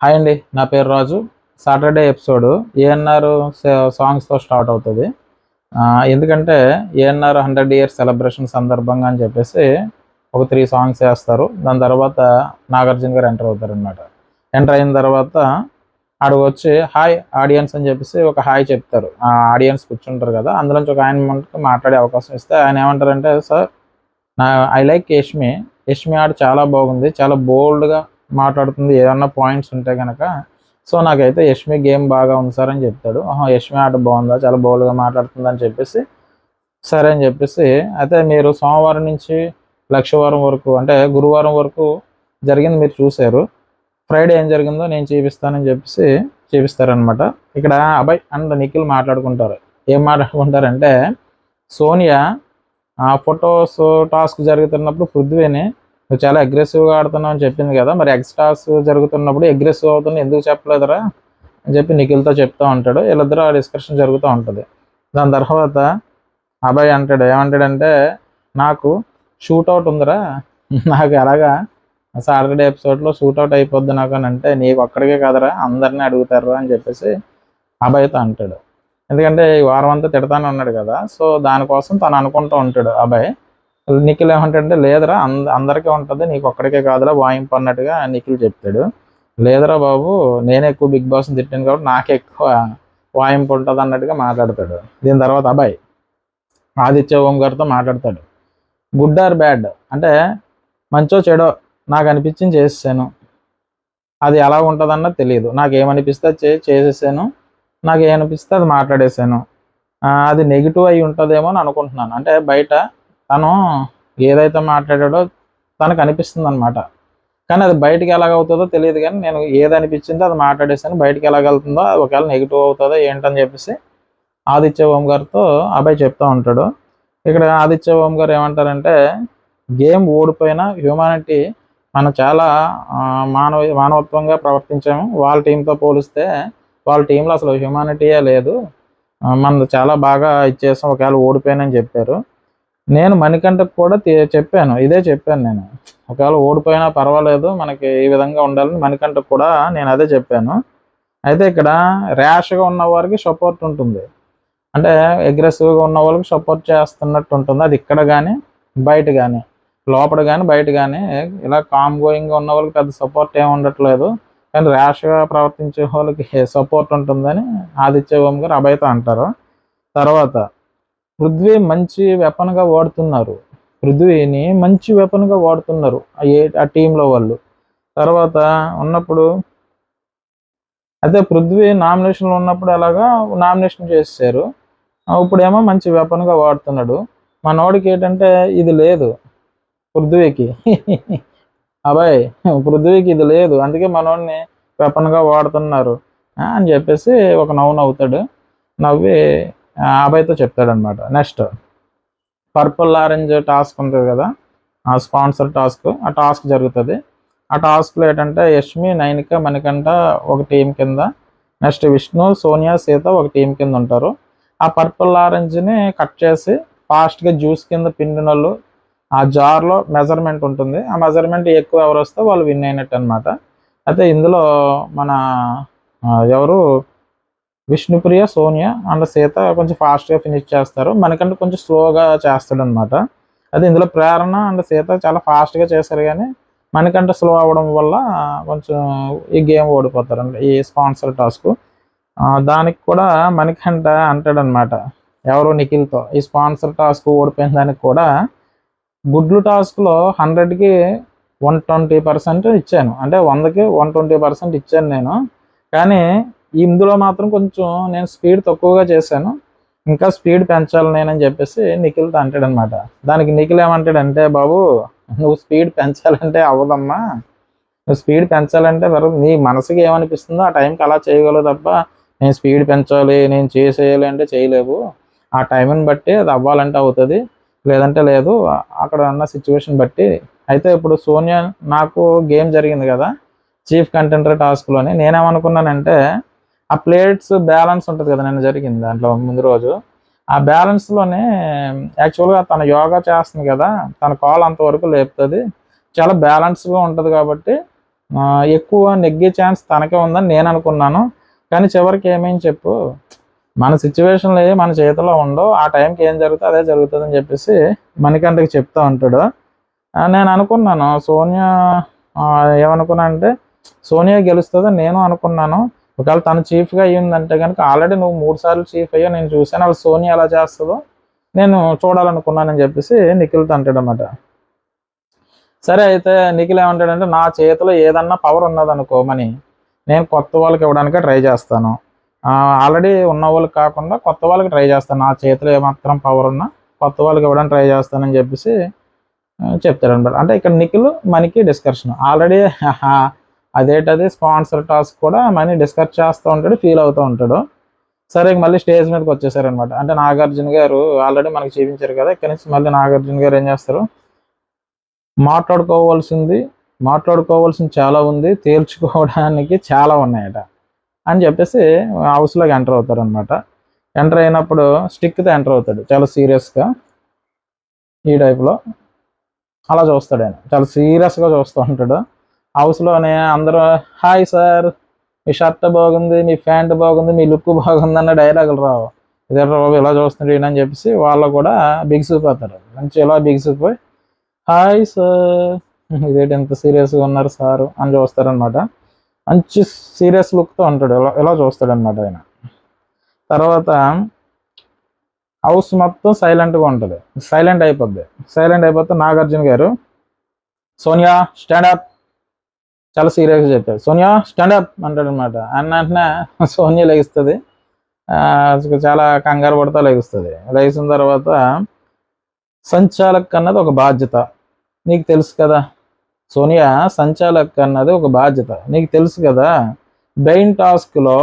Hi అండి, నా పేరు రాజు. సాటర్డే ఎపిసోడ్ ఏఎన్ఆర్ సాంగ్స్తో స్టార్ట్ అవుతుంది. ఎందుకంటే ఏఎన్ఆర్ 100 ఇయర్స్ సెలబ్రేషన్ సందర్భంగా అని చెప్పేసి ఒక 3 సాంగ్స్ వేస్తారు. దాని తర్వాత నాగార్జున గారు ఎంటర్ అవుతారు అనమాట. ఎంటర్ అయిన తర్వాత ఆడు వచ్చి హాయ్ ఆడియన్స్ అని చెప్పేసి ఒక హాయ్ చెప్తారు. ఆ ఆడియన్స్ కూర్చుంటారు కదా, అందులోంచి ఒక ఆయన మనకి మాట్లాడే అవకాశం ఇస్తే ఆయన ఏమంటారంటే, sir I like Yashmi. Yashmi ఆడ చాలా బాగుంది, చాలా బోల్డ్గా మాట్లాడుతుంది ఏదన్నా పాయింట్స్ ఉంటే కనుక. సో నాకైతే యష్మి గేమ్ బాగా ఉంది సార్ అని చెప్తాడు. యష్మి ఆట బాగుందా, చాలా బోల్డ్గా మాట్లాడుతుంది అని చెప్పేసి సరే అని చెప్పేసి, అయితే మీరు సోమవారం నుంచి లక్షవారం వరకు అంటే గురువారం వరకు జరిగింది మీరు చూశారు. ఫ్రైడే ఏం జరిగిందో నేను చూపిస్తానని చెప్పేసి చూపిస్తారనమాట. ఇక్కడ అభయ్ అండ్ నిఖిల్ మాట్లాడుకుంటారు. ఏం మాట్లాడుకుంటారంటే, సోనియా ఆ ఫొటోస్ టాస్క్ జరుగుతున్నప్పుడు పృథ్వీని నువ్వు చాలా అగ్రెసివ్గా ఆడుతున్నావు అని చెప్పింది కదా, మరి ఎక్స్ టాస్క్ జరుగుతున్నప్పుడు అగ్రెసివ్ అవుతుంది ఎందుకు చెప్పలేదురా అని చెప్పి నిఖిల్తో చెప్తూ ఉంటాడు. వీళ్ళిద్దరూ ఆ డిస్కషన్ జరుగుతూ ఉంటుంది. దాని తర్వాత అభయ్ అంటాడు, ఏమంటాడంటే, నాకు షూట్అవుట్ ఉందిరా, నాకు ఎలాగా సాటర్డే ఎపిసోడ్లో షూట్అవుట్ అయిపోద్ది నాకు అని అంటే, నీకు ఒక్కడికే కదరా అందరినీ అడుగుతారు అని చెప్పేసి అభయ్తో అంటాడు. ఎందుకంటే ఈ వారం అంతా తిడతానే ఉన్నాడు కదా, సో దానికోసం తను అనుకుంటూ ఉంటాడు అభయ్. నిఖిల్ ఏమంటాడంటే, లేదురా అందరికీ ఉంటుంది, నీకు ఒక్కడికే కాదురా వాయింపు అన్నట్టుగా నిఖిల్ చెప్తాడు. లేదురా బాబు, నేనే ఎక్కువ బిగ్ బాస్ని తిట్టాను కాబట్టి నాకే ఎక్కువ వాయింపు ఉంటుంది అన్నట్టుగా మాట్లాడతాడు. దీని తర్వాత అభయ్ ఆదిత్య ఓం గారితో మాట్లాడతాడు. గుడ్ ఆర్ బ్యాడ్ అంటే మంచో చెడో నాకు అనిపించింది చేసేసాను, అది ఎలా ఉంటుందన్నది తెలియదు, నాకు ఏమనిపిస్తే చేసేసాను, నాకు ఏమనిపిస్తే అది మాట్లాడేసాను. అది నెగిటివ్ అయి ఉంటుందేమో అని అనుకుంటున్నాను. అంటే బయట తను ఏదైతే మాట్లాడాడో తనకు అనిపిస్తుంది అనమాట, కానీ అది బయటికి ఎలాగవుతుందో తెలియదు. కానీ నేను ఏది అనిపించిందో అది మాట్లాడేసాను, బయటికి ఎలాగెళ్తుందో ఒకవేళ నెగిటివ్ అవుతుందో ఏంటని చెప్పేసి ఆదిత్య ఓం గారితో అభయ్ చెప్తూ ఉంటాడు. ఇక్కడ ఆదిత్య ఓం గారు ఏమంటారంటే, గేమ్ ఓడిపోయిన హ్యూమానిటీ మనం చాలా మానవత్వంగా ప్రవర్తించాము. వాళ్ళ టీంతో పోలిస్తే వాళ్ళ టీంలో అసలు హ్యూమానిటీయే లేదు, మనది చాలా బాగా ఇచ్చేసాం ఒకవేళ ఓడిపోయానని చెప్పారు. నేను మణికంఠకు కూడా చెప్పాను, ఇదే చెప్పాను నేను, ఒకవేళ ఓడిపోయినా పర్వాలేదు మనకి ఈ విధంగా ఉండాలని మణికంఠకు కూడా నేను అదే చెప్పాను. అయితే ఇక్కడ ర్యాష్గా ఉన్న వారికి సపోర్ట్ ఉంటుంది, అంటే అగ్రెసివ్గా ఉన్న వాళ్ళకి సపోర్ట్ చేస్తున్నట్టు ఉంటుంది. అది ఇక్కడ కానీ బయట కానీ, లోపల కానీ బయట కానీ ఇలా కామ్ గోయింగ్గా ఉన్న వాళ్ళకి పెద్ద సపోర్ట్ ఏమి ఉండట్లేదు, కానీ ర్యాష్గా ప్రవర్తించే వాళ్ళకి సపోర్ట్ ఉంటుందని ఆదిత్య ఓం గారు అభయ్తో అంటారు. తర్వాత పృథ్వీ మంచి వెపన్గా వాడుతున్నారు, పృథ్వీని మంచి వెపన్గా వాడుతున్నారు ఆ టీంలో వాళ్ళు. తర్వాత ఉన్నప్పుడు అయితే పృథ్వీ నామినేషన్లో ఉన్నప్పుడు ఎలాగా నామినేషన్ చేశారు, ఇప్పుడేమో మంచి వెపన్గా వాడుతున్నాడు. మనోడికి ఏంటంటే ఇది లేదు పృథ్వీకి అబ్బాయి, పృథ్వీకి ఇది లేదు, అందుకే మనోడిని వెపన్గా వాడుతున్నారు అని చెప్పేసి ఒక నవ్వుతాడు. నవ్వి అభయ్తో చెప్తాడనమాట. నెక్స్ట్ పర్పుల్ ఆరెంజ్ టాస్క్ ఉంటుంది కదా, ఆ స్పాన్సర్ టాస్క్, ఆ టాస్క్ జరుగుతుంది. ఆ టాస్క్లో ఏంటంటే యష్మి, నైనిక, మణికంఠ ఒక టీం కింద, నెక్స్ట్ విష్ణు, సోనియా, సీత ఒక టీం కింద ఉంటారు. ఆ పర్పుల్ ఆరెంజ్ని కట్ చేసి ఫాస్ట్గా జ్యూస్ కింద పిండినోళ్ళు ఆ జార్లో మెజర్మెంట్ ఉంటుంది, ఆ మెజర్మెంట్ ఎక్కువ ఎవరు వస్తే వాళ్ళు విన్ అయినట్టు అనమాట. అయితే ఇందులో మన ఎవరు విష్ణుప్రియ, సోనియా అండ్ సీత కొంచెం ఫాస్ట్గా ఫినిష్ చేస్తారు, మనకంటే కొంచెం స్లోగా చేస్తాడనమాట. అదే ఇందులో ప్రేరణ అండ్ సీత చాలా ఫాస్ట్గా చేశారు, కానీ మనకంటే స్లో అవ్వడం వల్ల కొంచెం ఈ గేమ్ ఓడిపోతారండి ఈ స్పాన్సర్ టాస్క్. దానికి కూడా మణికంఠ అంటాడనమాట ఎవరు నిఖిల్తో, ఈ స్పాన్సర్ టాస్క్ ఓడిపోయిన దానికి కూడా గుడ్లు టాస్క్లో 100కి 120% ఇచ్చాను, అంటే 100కి 120% ఇచ్చాను నేను, కానీ ఇందులో మాత్రం కొంచెం నేను స్పీడ్ తక్కువగా చేశాను, ఇంకా స్పీడ్ పెంచాలి నేనని చెప్పేసి నిఖిల్తో అంటాడనమాట. దానికి నిఖిల్ ఏమంటాడంటే, బాబు నువ్వు స్పీడ్ పెంచాలంటే అవ్వదమ్మా, నువ్వు స్పీడ్ పెంచాలంటే నీ మనసుకి ఏమనిపిస్తుందో ఆ టైంకి అలా చేయగలవు తప్ప నేను స్పీడ్ పెంచాలి నేను చేసేయాలి అంటే చేయలేవు, ఆ టైంని బట్టి అది అవ్వాలంటే అవుతుంది, లేదంటే లేదు, అక్కడ ఉన్న సిచ్యువేషన్ బట్టి. అయితే ఇప్పుడు సోనియా నాకు గేమ్ జరిగింది కదా చీఫ్ కంటెండర్ టాస్క్లోని, నేనేమనుకున్నానంటే ఆ ప్లేట్స్ బ్యాలెన్స్ ఉంటుంది కదా నిన్న జరిగింది దాంట్లో ముందు రోజు, ఆ బ్యాలెన్స్లోనే యాక్చువల్గా తన యోగా చేస్తుంది కదా, తన కాల్ అంతవరకు లేపుతుంది, చాలా బ్యాలెన్స్గా ఉంటుంది కాబట్టి ఎక్కువ నెగ్గే ఛాన్స్ తనకే ఉందని నేను అనుకున్నాను. కానీ చివరికి ఏమేం చెప్పు, మన సిచ్యువేషన్లు మన చేతిలో ఉండవు, ఆ టైంకి ఏం జరుగుతుందో అదే జరుగుతుందని చెప్పేసి మణికంఠకి చెప్తా ఉంటాడు. నేను అనుకున్నాను సోనియా, ఏమనుకున్నా అంటే సోనియా గెలుస్తుందని నేను అనుకున్నాను. ఒకవేళ తను చీఫ్గా అయ్యిందంటే కనుక ఆల్రెడీ నువ్వు 3 సార్లు చీఫ్ అయ్యో నేను చూశాను, అలా సోనియా ఎలా చేస్తుందో నేను చూడాలనుకున్నానని చెప్పేసి నిఖిల్తో అంటాడు అన్నమాట. సరే అయితే నిఖిల్ ఏమంటాడంటే నా చేతిలో ఏదన్నా పవర్ ఉన్నదనుకో మనీ, నేను కొత్త వాళ్ళకి ఇవ్వడానికి ట్రై చేస్తాను. ఆల్రెడీ ఉన్న వాళ్ళకి కాకుండా కొత్త వాళ్ళకి ట్రై చేస్తాను. నా చేతిలో ఏమాత్రం పవర్ ఉన్నా కొత్త వాళ్ళకి ఇవ్వడానికి ట్రై చేస్తానని చెప్పేసి చెప్తాడనమాట. అంటే ఇక్కడ నిఖిల్ మనకి డిస్కషన్ ఆల్రెడీ అదేంటది స్పాన్సర్ టాస్క్ కూడా మనీ డిస్కస్ చేస్తూ ఉంటాడు, ఫీల్ అవుతూ ఉంటాడు. సరే మళ్ళీ స్టేజ్ మీదకి వచ్చేసారనమాట. అంటే నాగార్జున గారు ఆల్రెడీ మనకి చూపించారు కదా, ఇక్కడ నుంచి మళ్ళీ నాగార్జున గారు ఏం చేస్తారు, మాట్లాడుకోవాల్సింది చాలా ఉంది, తేల్చుకోవడానికి చాలా ఉన్నాయట అని చెప్పేసి హౌస్లోకి ఎంటర్ అవుతారనమాట. ఎంటర్ అయినప్పుడు స్టిక్తో ఎంటర్ అవుతాడు చాలా సీరియస్గా, ఈ టైప్లో అలా చూస్తాడు ఆయన, చాలా సీరియస్గా చూస్తూ ఉంటాడు. హౌస్లోనే అందరూ హాయ్ సార్, మీ షర్ట్ బాగుంది, మీ ప్యాంట్ బాగుంది, మీ లుక్ బాగుంది అన్న డైలాగులు రావు. ఇదే బాబు ఇలా చూస్తున్నాడు అని చెప్పేసి వాళ్ళు కూడా బిగిసిపోతారు. మంచి ఇలా బిగిసిపోయి హాయ్ సార్, ఇదేంటి ఎంత సీరియస్గా ఉన్నారు సారు అని చూస్తారనమాట. మంచి సీరియస్ లుక్తో ఉంటాడు, ఇలా చూస్తాడనమాట ఆయన. తర్వాత హౌస్ మొత్తం సైలెంట్గా ఉంటుంది, సైలెంట్ అయిపోతే నాగార్జున గారు సోనియా స్టాండప్ చాలా సీరియస్గా చెప్పారు. సోనియా స్టాండప్ అంటాడు అనమాట. వెంటనే సోనియా లెగిస్తుంది, చాలా కంగారు పడతా లెగిస్తుంది. లెగిసిన తర్వాత సంచాలక్ అన్నది ఒక బాధ్యత నీకు తెలుసు కదా సోనియా, సంచాలక్ అన్నది ఒక బాధ్యత నీకు తెలుసు కదా, బ్రెయిన్ టాస్క్లో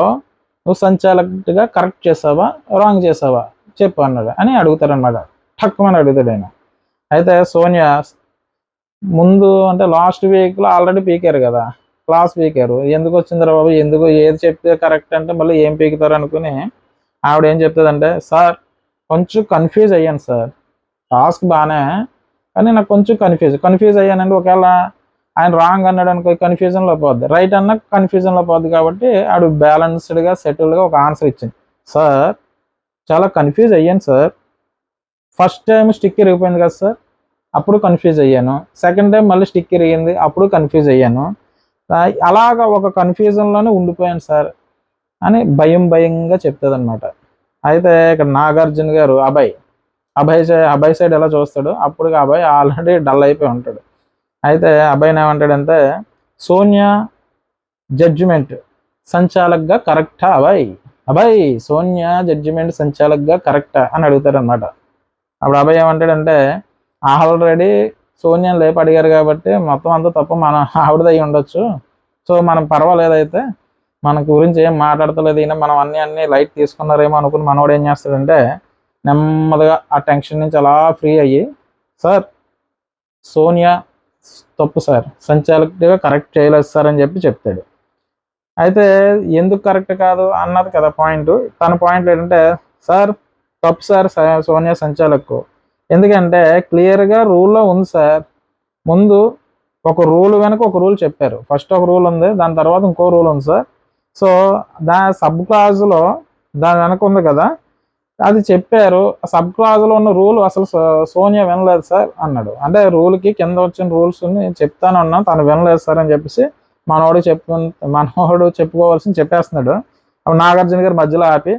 నువ్వు సంచాలక్గా కరెక్ట్ చేసావా రాంగ్ చేసావా చెప్పు అన్నాడు అని అడుగుతారనమాట. ఠక్కుమని అడుగుతాడు ఆయన. అయితే సోనియా ముందు అంటే లాస్ట్ వీక్లో ఆల్రెడీ పీకారు కదా, క్లాస్ పీకారు, ఎందుకు వచ్చిందిరా బాబు, ఎందుకు ఏది చెప్తే కరెక్ట్ అంటే మళ్ళీ ఏం పీకుతారు అనుకుని ఆవిడ ఏం చెప్తుందంటే సార్ కొంచెం కన్ఫ్యూజ్ అయ్యాను సార్, టాస్క్ బాగానే కానీ నాకు కొంచెం కన్ఫ్యూజ్ అయ్యానండి. ఒకవేళ ఆయన రాంగ్ అన్నాడు అనుకో కన్ఫ్యూజన్లో పోద్ది, రైట్ అన్న కన్ఫ్యూజన్లో పోద్ది, కాబట్టి ఆడు బ్యాలెన్స్డ్గా సెటిల్డ్గా ఒక ఆన్సర్ ఇచ్చింది. సార్ చాలా కన్ఫ్యూజ్ అయ్యాను సార్, ఫస్ట్ టైం స్టిక్ ఇరిగిపోయింది కదా సార్ అప్పుడు కన్ఫ్యూజ్ అయ్యాను, సెకండ్ టైం మళ్ళీ స్టిక్ ఇరిగింది అప్పుడు కన్ఫ్యూజ్ అయ్యాను, అలాగా ఒక కన్ఫ్యూజన్లోనే ఉండిపోయాను సార్ అని భయంగా చెప్తుంది అనమాట. అయితే ఇక్కడ నాగార్జున గారు అభయ్ సైడ్ ఎలా చూస్తాడు, అప్పుడు అభయ్ ఆల్రెడీ డల్ అయిపోయి ఉంటాడు. అయితే అభయ్ని ఏమంటాడంటే సోనియా జడ్జిమెంట్ సంచాలక్గా కరెక్టా అభయ్ సోనియా జడ్జిమెంట్ సంచాలక్గా కరెక్టా అని అడుగుతారనమాట. అప్పుడు అభయ్ ఏమంటాడంటే ఆల్రెడీ సోనియాని లేపు అడిగారు కాబట్టి మొత్తం అంతా తప్ప మన ఆవిడది అయి ఉండొచ్చు, సో మనం పర్వాలేదు, అయితే మన గురించి ఏం మాట్లాడతలేదు ఈయన, మనం అన్నీ లైట్ తీసుకున్నారేమో అనుకుని మనోడు ఏం చేస్తాడంటే నెమ్మదిగా ఆ టెన్షన్ నుంచి అలా ఫ్రీ అయ్యి సార్ సోనియా తప్పు సార్, సంచాలకుడిగా కరెక్ట్ చేయలేదు సార్ అని చెప్తాడు. అయితే ఎందుకు కరెక్ట్ కాదు అన్నది కదా పాయింట్. తన పాయింట్ ఏంటంటే సార్ తప్పు సార్ సోనియా సంచాలకు, ఎందుకంటే క్లియర్గా రూల్లో ఉంది సార్, ముందు ఒక రూల్ వెనక ఒక రూల్ చెప్పారు, ఫస్ట్ ఒక రూల్ ఉంది దాని తర్వాత ఇంకో రూల్ ఉంది సార్, సో సబ్ క్లాజ్లో దాని వెనక ఉంది కదా అది చెప్పారు, సబ్ క్లాజ్లో ఉన్న రూల్ అసలు సోనియా వినలేదు సార్ అన్నాడు. అంటే రూల్కి కింద వచ్చిన రూల్స్ని చెప్తాను అన్నా తను వినలేదు సార్ అని చెప్పేసి మనోడు చెప్పుకోవాల్సింది చెప్పేస్తున్నాడు. అప్పుడు నాగార్జున గారు మధ్యలో ఆపి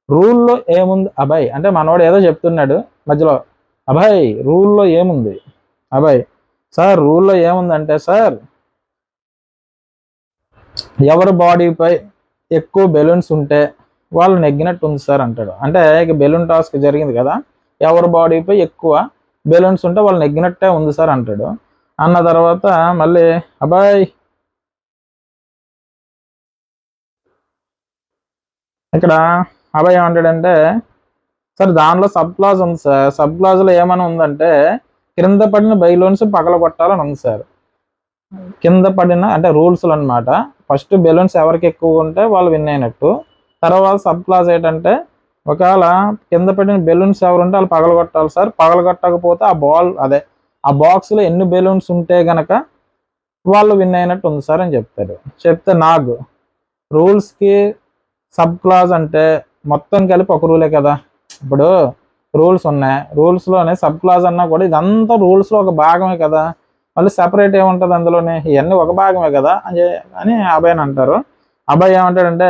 రూల్లో ఏముంది అభయ్ అంటే మనోడు ఏదో చెప్తున్నాడు మధ్యలో, అభయ్ రూల్లో ఏముంది అభయ్, సార్ రూల్లో ఏముందంటే సార్ ఎవరి బాడీపై ఎక్కువ బెలూన్స్ ఉంటే వాళ్ళు నెగ్గినట్టు ఉంది సార్ అంటాడు. అంటే ఇక బెలూన్ టాస్క్ జరిగింది కదా, ఎవరి బాడీపై ఎక్కువ బెలూన్స్ ఉంటే వాళ్ళు నెగ్గినట్టే ఉంది సార్ అంటాడు. అన్న తర్వాత మళ్ళీ అబ్బాయి ఇక్కడ అబ్బాయి ఏమంటాడంటే సార్ దానిలో సబ్ క్లాజ్ ఉంది సార్, సబ్ క్లాజ్లో ఏమైనా ఉందంటే కింద పడిన బెలూన్స్ పగల కొట్టాలని ఉంది సార్, కింద పడిన అంటే రూల్స్లు అనమాట. ఫస్ట్ బెలూన్స్ ఎవరికి ఎక్కువ ఉంటే వాళ్ళు విన్ అయినట్టు, తర్వాత సబ్ క్లాజ్ ఏంటంటే ఒకవేళ కింద పడిన బెలూన్స్ ఎవరు ఉంటే వాళ్ళు పగలగొట్టాలి సార్, పగలగొట్టకపోతే ఆ బాల్ అదే ఆ బాక్స్లో ఎన్ని బెలూన్స్ ఉంటే గనక వాళ్ళు విన్ అయినట్టు ఉంది సార్ అని చెప్తాడు. చెప్తే నాగ్ రూల్స్కి సబ్ క్లాజ్ అంటే మొత్తం కలిపి ఒక రూలే కదా. ఇప్పుడు రూల్స్ ఉన్నాయి, రూల్స్లోనే సబ్ క్లాజ్ అన్నా కూడా ఇదంతా రూల్స్లో ఒక భాగమే కదా, మళ్ళీ సెపరేట్ ఏముంటుంది అందులోనే, ఇవన్నీ ఒక భాగమే కదా అని అభయ్ అని అంటారు. అభయ్ ఏమంటాడంటే,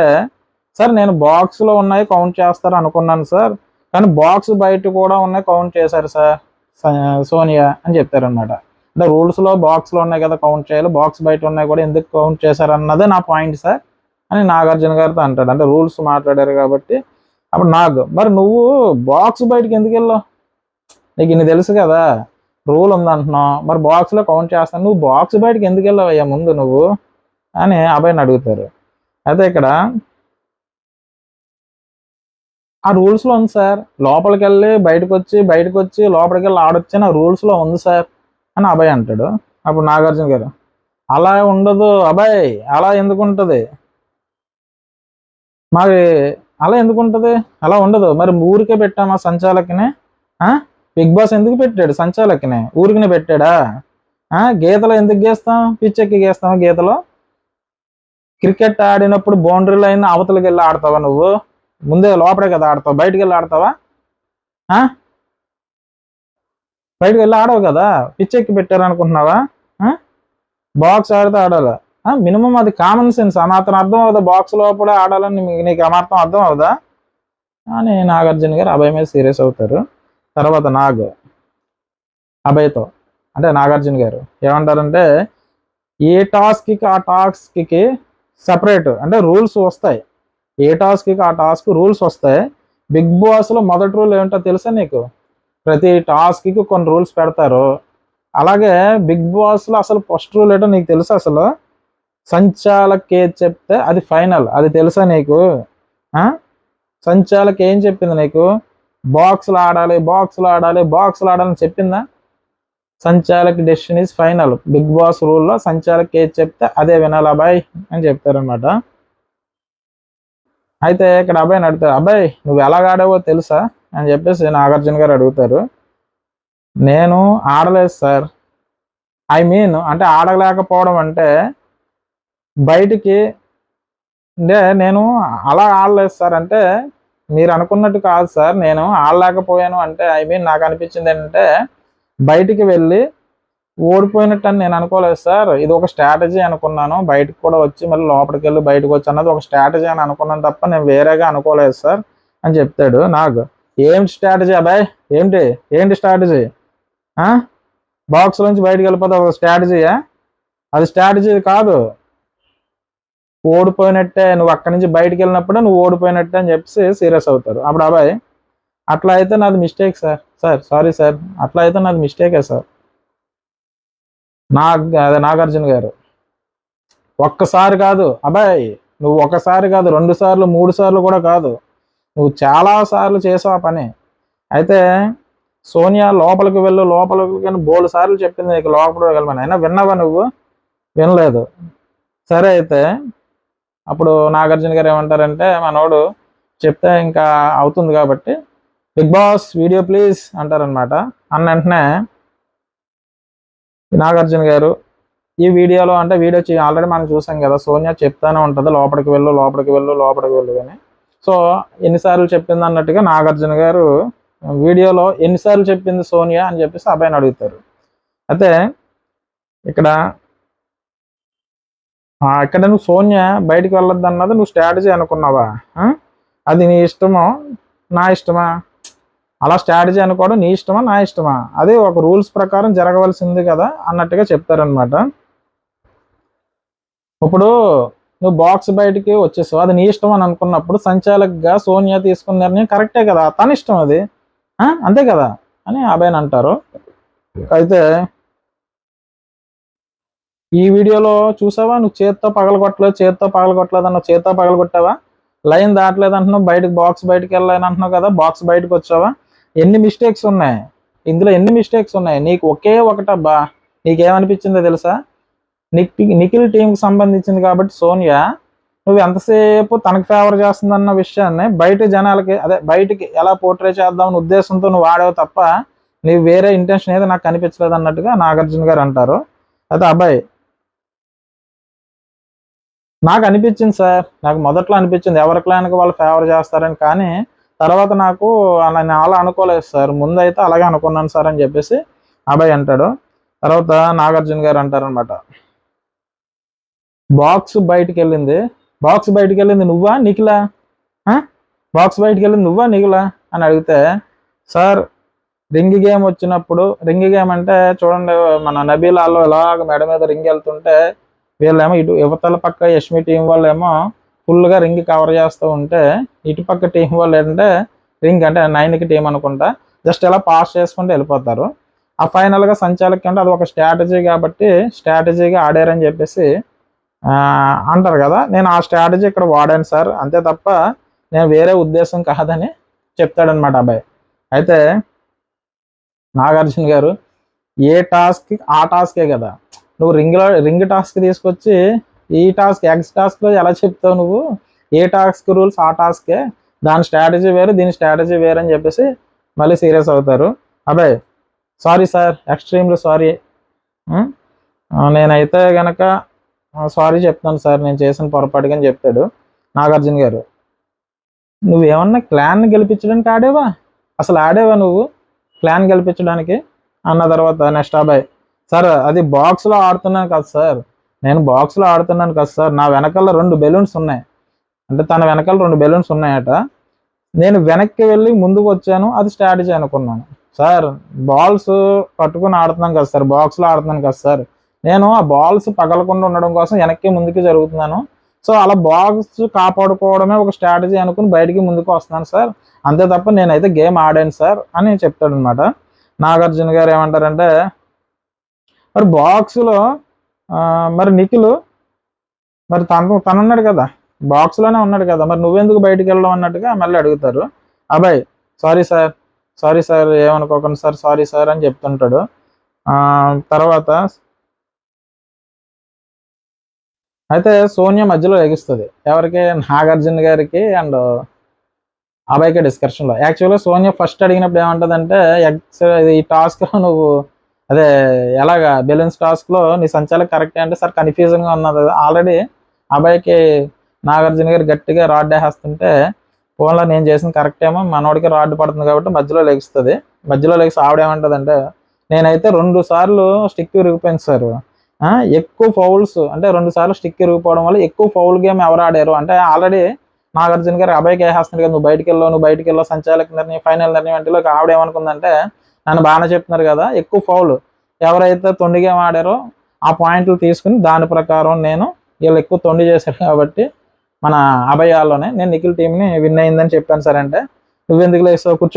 సార్ నేను బాక్స్లో ఉన్నాయి కౌంట్ చేస్తారు అనుకున్నాను సార్, కానీ బాక్స్ బయట కూడా ఉన్నాయి కౌంట్ చేశారు సార్ సోనియా అని చెప్తారనమాట. అంటే రూల్స్లో బాక్స్లో ఉన్నాయి కదా కౌంట్ చేయాలి, బాక్స్ బయట ఉన్నాయి కూడా ఎందుకు కౌంట్ చేశారు అన్నదే నా పాయింట్ సార్ అని నాగార్జున గారితో అంటాడు. అంటే రూల్స్ మాట్లాడారు కాబట్టి. అప్పుడు మరి నువ్వు బాక్స్ బయటకి ఎందుకు వెళ్ళావు, నీకు ఇన్ని తెలుసు కదా, రూల్ ఉందంటున్నావు, మరి బాక్స్లో కౌంట్ చేస్తాను, నువ్వు బాక్స్ బయటకి ఎందుకు వెళ్ళావు అయ్యా ముందు నువ్వు అని అబ్బాయిని అడుగుతారు. అయితే ఇక్కడ ఆ రూల్స్లో ఉంది సార్, లోపలికి వెళ్ళి బయటకు వచ్చి లోపలికి వెళ్ళి ఆడొచ్చి నా రూల్స్లో ఉంది సార్ అని అబ్బాయి అంటాడు. అప్పుడు నాగార్జున గారు, అలా ఉండదు అబ్బాయి, అలా ఎందుకు ఉంటుంది, మరి అలా ఎందుకు ఉంటుంది, అలా ఉండదు, మరి ఊరికే పెట్టామా సంచాలకుని, బిగ్ బాస్ ఎందుకు పెట్టాడు సంచాలకుని, ఊరికినే పెట్టాడా, గీతలో ఎందుకు గీస్తాం, పిచ్చెక్కి గీస్తాం గీతలో, క్రికెట్ ఆడినప్పుడు బౌండరీ లైన్ అవతలకి వెళ్ళి ఆడతావా నువ్వు, ముందే లోపడే కదా ఆడతావు, బయటికి వెళ్ళి ఆడతావా, బయటకు వెళ్ళి ఆడవు కదా, పిచ్చెక్కి పెట్టారు అనుకుంటున్నావా, బాక్స్ ఆడితే ఆడాలా, మినిమం అది కామన్ సెన్స్, అతను అర్థం అవుదా బాక్స్ లోపల ఆడాలని, నీకు అమార్థం అర్థం అవుదా అని నాగార్జున గారు అభయ్ మీద సీరియస్ అవుతారు. తర్వాత అభయ్తో అంటే నాగార్జున గారు ఏమంటారంటే, ఏ టాస్క్కి ఆ టాస్క్కి సపరేట్ అంటే రూల్స్ వస్తాయి, ఏ టాస్క్కి ఆ టాస్క్ రూల్స్ వస్తాయి. బిగ్ బాస్లో మొదటి రూల్ ఏమిటో తెలుసా నీకు, ప్రతి టాస్క్కి కొన్ని రూల్స్ పెడతారు. అలాగే బిగ్ బాస్లో అసలు ఫస్ట్ రూల్ ఏంటో నీకు తెలుసా, అసలు సంచాలక్ ఏది చెప్తే అది ఫైనల్, అది తెలుసా నీకు, సంచాలక్ ఏం చెప్పింది నీకు, బాక్స్లో ఆడాలి అని చెప్పిందా, sanchalak decision is final, Bigg Boss రూల్లో సంచాలక్ ఏది చెప్తే అదే వినాలి అబ్బాయి అని చెప్తారనమాట. అయితే ఇక్కడ అబ్బాయిని అడుగుతారు, అబ్బాయి నువ్వు ఎలాగ ఆడావో తెలుసా అని చెప్పేసి నాగార్జున గారు అడుగుతారు. నేను ఆడలేదు సార్, అంటే ఆడలేకపోవడం అంటే బయటికి అంటే నేను అలా ఆడలేదు సార్, అంటే మీరు అనుకున్నట్టు కాదు సార్, నేను ఆడలేకపోయాను అంటే నాకు అనిపించింది ఏంటంటే, బయటికి వెళ్ళి ఓడిపోయినట్టు అని నేను అనుకోలేదు సార్, ఇది ఒక స్ట్రాటజీ అనుకున్నాను, బయటకు కూడా వచ్చి మళ్ళీ లోపలికి వెళ్ళి బయటకు వచ్చి అన్నది ఒక స్ట్రాటజీ అని అనుకున్నాను తప్ప నేను వేరేగా అనుకోలేదు సార్ అని చెప్తాడు. ఏంటి స్ట్రాటజీ అబ్బాయి, ఏంటి స్ట్రాటజీ, బాక్స్ నుంచి బయటకు వెళ్ళిపోతే ఒక స్ట్రాటజీయా, అది స్ట్రాటజీ కాదు, ఓడిపోయినట్టే, నువ్వు అక్కడి నుంచి బయటకు వెళ్ళినప్పుడే నువ్వు ఓడిపోయినట్టే అని చెప్పి సీరియస్ అవుతారు. అప్పుడు అబ్బాయి, అట్లా అయితే నాది మిస్టేక్ సార్ సారీ సార్, అట్లా అయితే నాది మిస్టేకే సార్. అదే నాగార్జున గారు, ఒక్కసారి కాదు అబ్బాయి, నువ్వు ఒకసారి కాదు 2 సార్లు 3 సార్లు కూడా కాదు, నువ్వు చాలా సార్లు చేసావు ఆ పని. అయితే సోనియా లోపలికి కానీ బోల్డ్ సార్లు చెప్పింది నీకు లోపలికి వెళ్ళమని, అయినా విన్నావా నువ్వు, వినలేదు. సరే అయితే అప్పుడు నాగార్జున గారు ఏమంటారంటే, మనోడు చెప్తే ఇంకా అవుతుంది కాబట్టి బిగ్ బాస్ వీడియో ప్లీజ్ అంటారనమాట. అన్న వెంటనే నాగార్జున గారు ఈ వీడియోలో అంటే వీడియో ఆల్రెడీ మనం చూసాం కదా, సోనియా చెప్తానే ఉంటుంది లోపలికి వెళ్ళు అని. సో ఎన్నిసార్లు చెప్పింది అన్నట్టుగా నాగార్జున గారు వీడియోలో ఎన్నిసార్లు చెప్పింది సోనియా అని చెప్పేసి అబ్బాయిని అడుగుతారు. అయితే ఇక్కడ నువ్వు సోనియా బయటికి వెళ్ళొద్దు అన్నది నువ్వు స్ట్రాటజీ అనుకున్నావా, అది నీ ఇష్టమో నా ఇష్టమా, అలా స్ట్రాటజీ అనుకోవడం నీ ఇష్టమా నా ఇష్టమా, అదే ఒక రూల్స్ ప్రకారం జరగవలసింది కదా అన్నట్టుగా చెప్తారనమాట. ఇప్పుడు నువ్వు బాక్స్ బయటికి వచ్చేసావు, అది నీ ఇష్టం అని అనుకున్నప్పుడు సంచాలకుగా సోనియా తీసుకున్న నిర్ణయం కరెక్టే కదా, తన ఇష్టం అది, అంతే కదా అని అబ్బాయిని అంటారు. అయితే ఈ వీడియోలో చూసావా, నువ్వు చేత్తో పగలగొట్టలేదు అన్నావు, చేత్తో పగలగొట్టావా, లైన్ దాటలేదు అంటున్నావు, బాక్స్ బయటకు వెళ్ళాలని అంటున్నావు కదా, బాక్స్ బయటకు వచ్చావా, ఎన్ని మిస్టేక్స్ ఉన్నాయి ఇందులో, నీకు ఒకే ఒకటబ్బా, నీకేమనిపించిందో తెలుసా, నిఖిల్ టీంకి సంబంధించింది కాబట్టి సోనియా నువ్వు ఎంతసేపు తనకు ఫేవర్ చేస్తుందన్న విషయాన్ని బయట జనాలకి బయటికి ఎలా పోర్ట్రే చేద్దామన్న ఉద్దేశంతో నువ్వు ఆడావు తప్ప నీవు వేరే ఇంటెన్షన్ ఏదో నాకు కనిపించలేదు అన్నట్టుగా నాగార్జున గారు అంటారు. అయితే అబ్బాయి నాకు అనిపించింది సార్, నాకు మొదట్లో అనిపించింది ఎవరి క్లాన్కి వాళ్ళు ఫేవర్ చేస్తారని. కానీ తర్వాత నాకు నేను అలా అనుకోలేదు సార్, ముందైతే అలాగే అనుకున్నాను సార్ అని చెప్పేసి అబ్బాయి అంటాడు. తర్వాత నాగార్జున గారు అంటారనమాట, బాక్స్ బయటికి వెళ్ళింది నువ్వా నిఖిలా, బాక్స్ బయటికి వెళ్ళింది నువ్వా నిఖిలా అని అడిగితే, సార్ రింగ్ గేమ్ వచ్చినప్పుడు, రింగ్ గేమ్ అంటే చూడండి, మన నబీలాల్లో ఇలాగ మెడ మీద రింగ్ వెళ్తుంటే వీళ్ళేమో ఇటు యువతల పక్క యష్మి టీం వాళ్ళేమో ఫుల్గా రింగ్ కవర్ చేస్తూ ఉంటే, ఇటుపక్క టీం వాళ్ళు ఏంటంటే రింగ్ అంటే 9కి టీం అనుకుంటా జస్ట్ ఇలా పాస్ చేసుకుంటూ వెళ్ళిపోతారు. ఆ ఫైనల్గా సంచాలకి అంటే అది ఒక స్ట్రాటజీ కాబట్టి స్ట్రాటజీగా ఆడారని చెప్పేసి అంటారు కదా. నేను ఆ స్ట్రాటజీ ఇక్కడ వాడాను సార్, అంతే తప్ప నేను వేరే ఉద్దేశం కాదని చెప్తాడనమాట అబ్బాయి. అయితే నాగార్జున గారు, ఏ టాస్క్ ఆ టాస్కే కదా, నువ్వు రింగ్ టాస్క్ తీసుకొచ్చి ఈ టాస్క్ ఎక్స్ టాస్క్లో ఎలా చెప్తావు నువ్వు, ఏ టాస్క్ రూల్స్ ఆ టాస్కే, దాని స్ట్రాటజీ వేరు దీని స్ట్రాటజీ వేరు అని చెప్పేసి మళ్ళీ సీరియస్ అవుతారు. అబ్బాయి సారీ సార్, ఎక్స్ట్రీమ్లీ సారీ, నేనైతే గనక సారీ చెప్తాను సార్, నేను చేసిన పొరపాటుగా అని చెప్తాడు. నాగార్జున గారు, నువ్వేమన్నా క్లాన్ గెలిపించడానికి ఆడేవా, అసలు ఆడేవా నువ్వు క్లాన్ గెలిపించడానికి అన్న తర్వాత నెక్స్ట్ అబ్బాయి, సార్ అది బాక్స్లో ఆడుతున్నాను కదా సార్, నేను బాక్స్లో ఆడుతున్నాను కదా సార్, నా వెనకాల 2 బెలూన్స్ ఉన్నాయి, అంటే తన వెనకాల 2 బెలూన్స్ ఉన్నాయట, నేను వెనక్కి వెళ్ళి ముందుకు వచ్చాను, అది స్ట్రాటజీ అనుకున్నాను సార్, బాల్స్ పట్టుకుని ఆడుతున్నాను కదా సార్, బాక్స్లో ఆడుతున్నాను కదా సార్, నేను ఆ బాల్స్ పగలకుండా ఉండడం కోసం వెనక్కి ముందుకు జరుగుతున్నాను, సో అలా బాక్స్ కాపాడుకోవడమే ఒక స్ట్రాటజీ అనుకుని బయటికి ముందుకు వస్తున్నాను సార్, అంతే తప్ప నేనైతే గేమ్ ఆడాను సార్ అని చెప్తాడనమాట. నాగార్జున గారు ఏమంటారంటే, మరి బాక్స్లో మరి నిఖిల్ మరి తనున్నాడు కదా, బాక్స్లోనే ఉన్నాడు కదా, మరి నువ్వెందుకు బయటికి వెళ్ళడం అన్నట్టుగా మళ్ళీ అడుగుతారు. అబ్బాయి సారీ సార్ ఏమనుకోకండి సార్, సారీ సార్ అని చెప్తుంటాడు. తర్వాత అయితే సోనియా మధ్యలో ఎగుస్తుంది, ఎవరికి, నాగార్జున గారికి అండ్ అబ్బాయికి డిస్కషన్లో. యాక్చువల్గా సోనియా ఫస్ట్ అడిగినప్పుడు ఏమంటుందంటే, ఈ టాస్క్లో నువ్వు అదే ఎలాగా బెలూన్స్ టాస్క్లో నీ సంచాలక కరెక్టే అంటే, సార్ కన్ఫ్యూజన్గా ఉన్నది, ఆల్రెడీ అబ్బాయికి నాగార్జున గారు గట్టిగా రాడ్ వేస్తుంటే ఫోన్లో నేను చేసిన కరెక్ట్ ఏమో మనోడికి రాడ్ పడుతుంది కాబట్టి మధ్యలో లెగుస్తుంది. మధ్యలో లెగిసి ఆవిడేమంటుందంటే, నేనైతే 2 సార్లు స్టిక్ విరిగిపోయింది సార్, ఎక్కువ ఫౌల్స్ అంటే 2 సార్లు స్టిక్ విరిగిపోవడం వల్ల ఎక్కువ ఫౌల్ గేమ్ ఎవరు ఆడారు అంటే, ఆల్రెడీ నాగార్జున గారు అబ్బాయికి వేసేస్తున్నారు కదా, నువ్వు బయటికి వెళ్ళావు సంచాలక నిర్ణయం ఫైనల్ నిర్ణయం అంటే, ఆవిడ ఏమనుకుందంటే, నన్ను బాగానే చెప్తున్నారు కదా, ఎక్కువ ఫౌల్ ఎవరైతే తొండి గేమ్ ఆడారో ఆ పాయింట్లు తీసుకుని దాని ప్రకారం నేను వీళ్ళు ఎక్కువ తొండి చేశారు కాబట్టి మన అభయాల్లోనే నేను నిఖిల్ టీంని విన్ అయిందని చెప్పాను సార్ అంటే, నువ్వెందుకు లేస్తావు,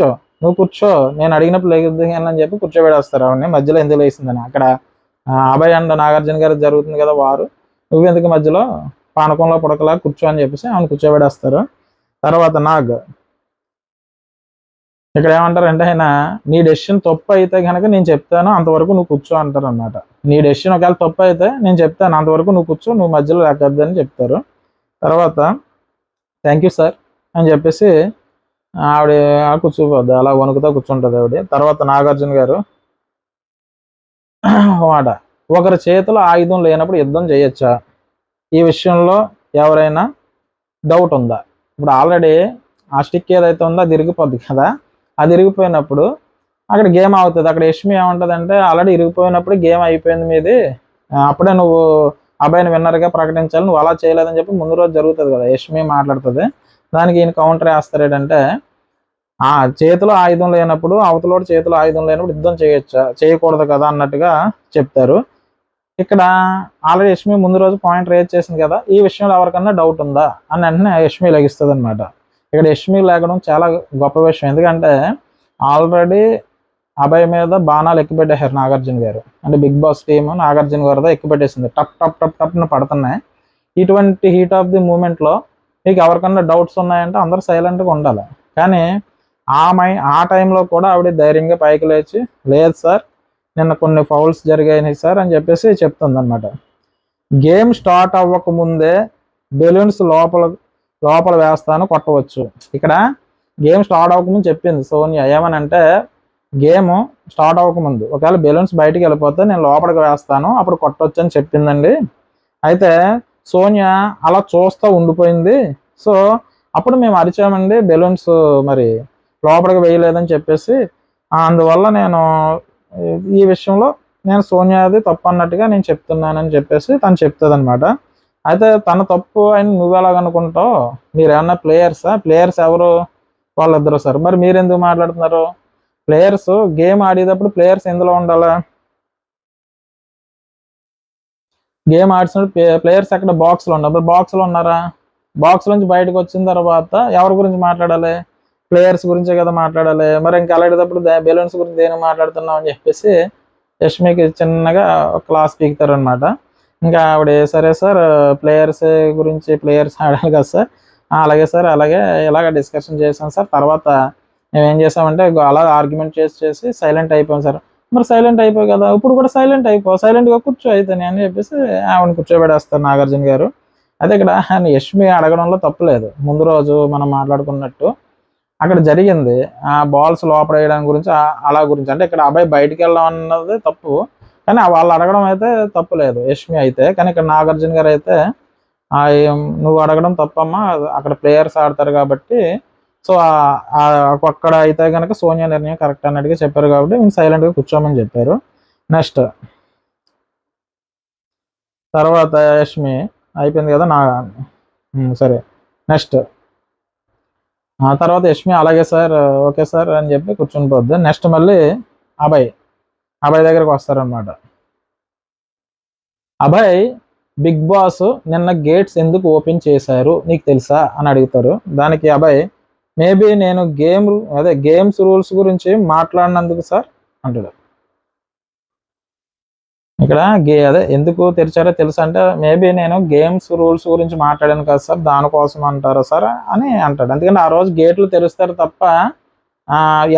నువ్వు కూర్చో, నేను అడిగినప్పుడు లేకపోతే అని చెప్పి కూర్చోబెడేస్తారు ఆవిడని, మధ్యలో ఎందుకు లేసిందని. అక్కడ అభయ్ అండ్ నాగార్జున గారు జరుగుతుంది కదా వారు, నువ్వెందుకు మధ్యలో పానకంలో పుడకలా కూర్చో అని చెప్పేసి ఆమెను కూర్చోబెడేస్తారు. తర్వాత ఇక్కడ ఏమంటారంటే, ఆయన నీ డెసిషన్ తప్పు అయితే కనుక నేను చెప్తాను, అంతవరకు నువ్వు కూర్చో అంటారు అనమాట. నీ డెసిషన్ ఒకవేళ తప్పు అయితే నేను చెప్తాను, అంతవరకు నువ్వు కూర్చో, నువ్వు మధ్యలో లేకద్దు అని చెప్తారు. తర్వాత థ్యాంక్ యూ సార్ అని చెప్పేసి ఆవిడ కూర్చోపోద్ది, అలా వణుకుతా కూర్చుంటుంది ఆవిడ. తర్వాత నాగార్జున గారు మాట, ఒకరి చేతిలో ఆయుధం లేనప్పుడు యుద్ధం చేయొచ్చా, ఈ విషయంలో ఎవరైనా డౌట్ ఉందా, ఇప్పుడు ఆల్రెడీ ఆ స్టిక్ ఏదైతే ఉందో అది ఇరిగిపోద్ది కదా, అది ఇరిగిపోయినప్పుడు అక్కడ గేమ్ అవుతుంది. అక్కడ యష్మి ఏమంటుందంటే, ఆల్రెడీ ఇరిగిపోయినప్పుడు గేమ్ అయిపోయింది మీది, అప్పుడే నువ్వు అబ్బాయిని విన్నర్గా ప్రకటించాలి, నువ్వు అలా చేయలేదని చెప్పి ముందు రోజు జరుగుతుంది కదా, యష్మి మాట్లాడుతుంది. దానికి ఈయన కౌంటర్ వేస్తారు ఏంటంటే, ఆ చేతిలో ఆయుధం లేనప్పుడు అవతలోడు చేతిలో ఆయుధం లేనప్పుడు యుద్ధం చేయకూడదు కదా అన్నట్టుగా చెప్తారు. ఇక్కడ ఆల్రెడీ యష్మి ముందు రోజు పాయింట్ రేజ్ చేసింది కదా, ఈ విషయంలో ఎవరికన్నా డౌట్ ఉందా అని వెంటనే యష్మి లెగిస్తుంది అనమాట. ఇక్కడ యష్మి లేకడం చాలా గొప్ప విషయం, ఎందుకంటే ఆల్రెడీ అభయ్ మీద బాణాలు ఎక్కుపెట్టేశారు నాగార్జున గారు, అంటే బిగ్ బాస్ టీమ్ నాగార్జున గారితో ఎక్కుపెట్టేసింది, టప్ టప్ టప్ టప్ను పడుతున్నాయి. ఇటువంటి హీట్ ఆఫ్ ది మూమెంట్లో మీకు ఎవరికన్నా డౌట్స్ ఉన్నాయంటే అందరూ సైలెంట్గా ఉండాలి. కానీ ఆ టైంలో కూడా ఆవిడ ధైర్యంగా పైకి లేచి, లేదు సార్ నిన్న కొన్ని ఫౌల్స్ జరిగాయి సార్ అని చెప్పేసి చెప్తుంది అనమాట. గేమ్ స్టార్ట్ అవ్వకముందే బెలూన్స్ లోపల వేస్తాను కొట్టవచ్చు. ఇక్కడ గేమ్ స్టార్ట్ అవ్వకముందు చెప్పింది సోనియా ఏమనంటే, గేమ్ స్టార్ట్ అవ్వకముందు ఒకవేళ బెలూన్స్ బయటికి వెళ్ళిపోతే నేను లోపలికి వేస్తాను, అప్పుడు కొట్టవచ్చు అని చెప్పిందండి. అయితే సోనియా అలా చూస్తూ ఉండిపోయింది. సో అప్పుడు మేము అరిచామండి, బెలూన్స్ మరి లోపలికి వేయలేదని చెప్పేసి. అందువల్ల నేను ఈ విషయంలో నేను సోనియాది తప్పు అన్నట్టుగా నేను చెప్తున్నానని చెప్పేసి తను చెప్తుంది అనమాట. అయితే తన తప్పు అని నువ్వెలాగనుకుంటావు? మీరేమన్నా ప్లేయర్సా? ప్లేయర్స్ ఎవరు? వాళ్ళిద్దరు సార్. మరి మీరెందుకు మాట్లాడుతున్నారు? ప్లేయర్స్ గేమ్ ఆడేటప్పుడు ప్లేయర్స్ ఎందులో ఉండాలా? గేమ్ ఆడిసినప్పుడు ప్లేయర్స్ అక్కడ బాక్స్లో ఉన్నప్పుడు బాక్స్లో ఉన్నారా? బాక్స్ నుంచి బయటకు వచ్చిన తర్వాత ఎవరి గురించి మాట్లాడాలి? ప్లేయర్స్ గురించే కదా మాట్లాడాలి. మరి ఇంకా అలాంటప్పుడు బెలూన్స్ గురించి దేనికి మాట్లాడుతున్నావు అని చెప్పేసి యష్మికి చిన్నగా క్లాస్ పీకుతారనమాట. ఇంకా ఆవిడ సరే సార్, ప్లేయర్స్ గురించి ప్లేయర్స్ ఆడాలి కదా సార్, అలాగే సార్, అలాగే ఇలాగ డిస్కషన్ చేసాం సార్. తర్వాత మేము ఏం చేసామంటే అలా ఆర్గ్యుమెంట్ చేసి చేసి సైలెంట్ అయిపోయాం సార్. మరి సైలెంట్ అయిపోయి కదా, ఇప్పుడు కూడా సైలెంట్ అయిపో, సైలెంట్గా కూర్చో అయితే అని చెప్పేసి ఆవిడని కూర్చోబెడేస్తారు నాగార్జున గారు. అదే ఇక్కడ యష్మి అడగడంలో తప్పులేదు. ముందు రోజు మనం మాట్లాడుకున్నట్టు అక్కడ జరిగింది ఆ బాల్స్ లోపల వేయడం గురించి, అలా గురించి. అంటే ఇక్కడ అబ్బాయి బయటికి వెళ్ళడం అన్నది తప్పు, కానీ వాళ్ళు అడగడం అయితే తప్పు లేదు యష్మి అయితే. కానీ ఇక్కడ నాగార్జున గారు అయితే నువ్వు అడగడం తప్పమ్మా, అక్కడ ప్లేయర్స్ ఆడతారు కాబట్టి, సో అక్కడ అయితే కనుక సోనియా నిర్ణయం కరెక్ట్ అన్నట్టుగా చెప్పారు కాబట్టి మేము సైలెంట్గా కూర్చోమని చెప్పారు. నెక్స్ట్ తర్వాత యష్మి అయిపోయింది కదా నా సరే. నెక్స్ట్ తర్వాత యష్మి అలాగే సార్, ఓకే సార్ అని చెప్పి కూర్చుని పోద్ది. నెక్స్ట్ మళ్ళీ అభయ్ దగ్గరకు వస్తారనమాట. అభయ్, బిగ్ బాస్ నిన్న గేట్స్ ఎందుకు ఓపెన్ చేశారు నీకు తెలుసా అని అడుగుతారు. దానికి అభయ్, మేబీ నేను గేమ్స్ రూల్స్ గురించి మాట్లాడినందుకు సార్ అంటాడు. ఇక్కడ ఎందుకు తెరిచారో తెలుసా అంటే, మేబీ నేను గేమ్స్ రూల్స్ గురించి మాట్లాడాను కదా సార్, దానికోసం అంటారా సార్ అని అంటాడు. ఎందుకంటే ఆ రోజు గేట్లు తెరుస్తారు తప్ప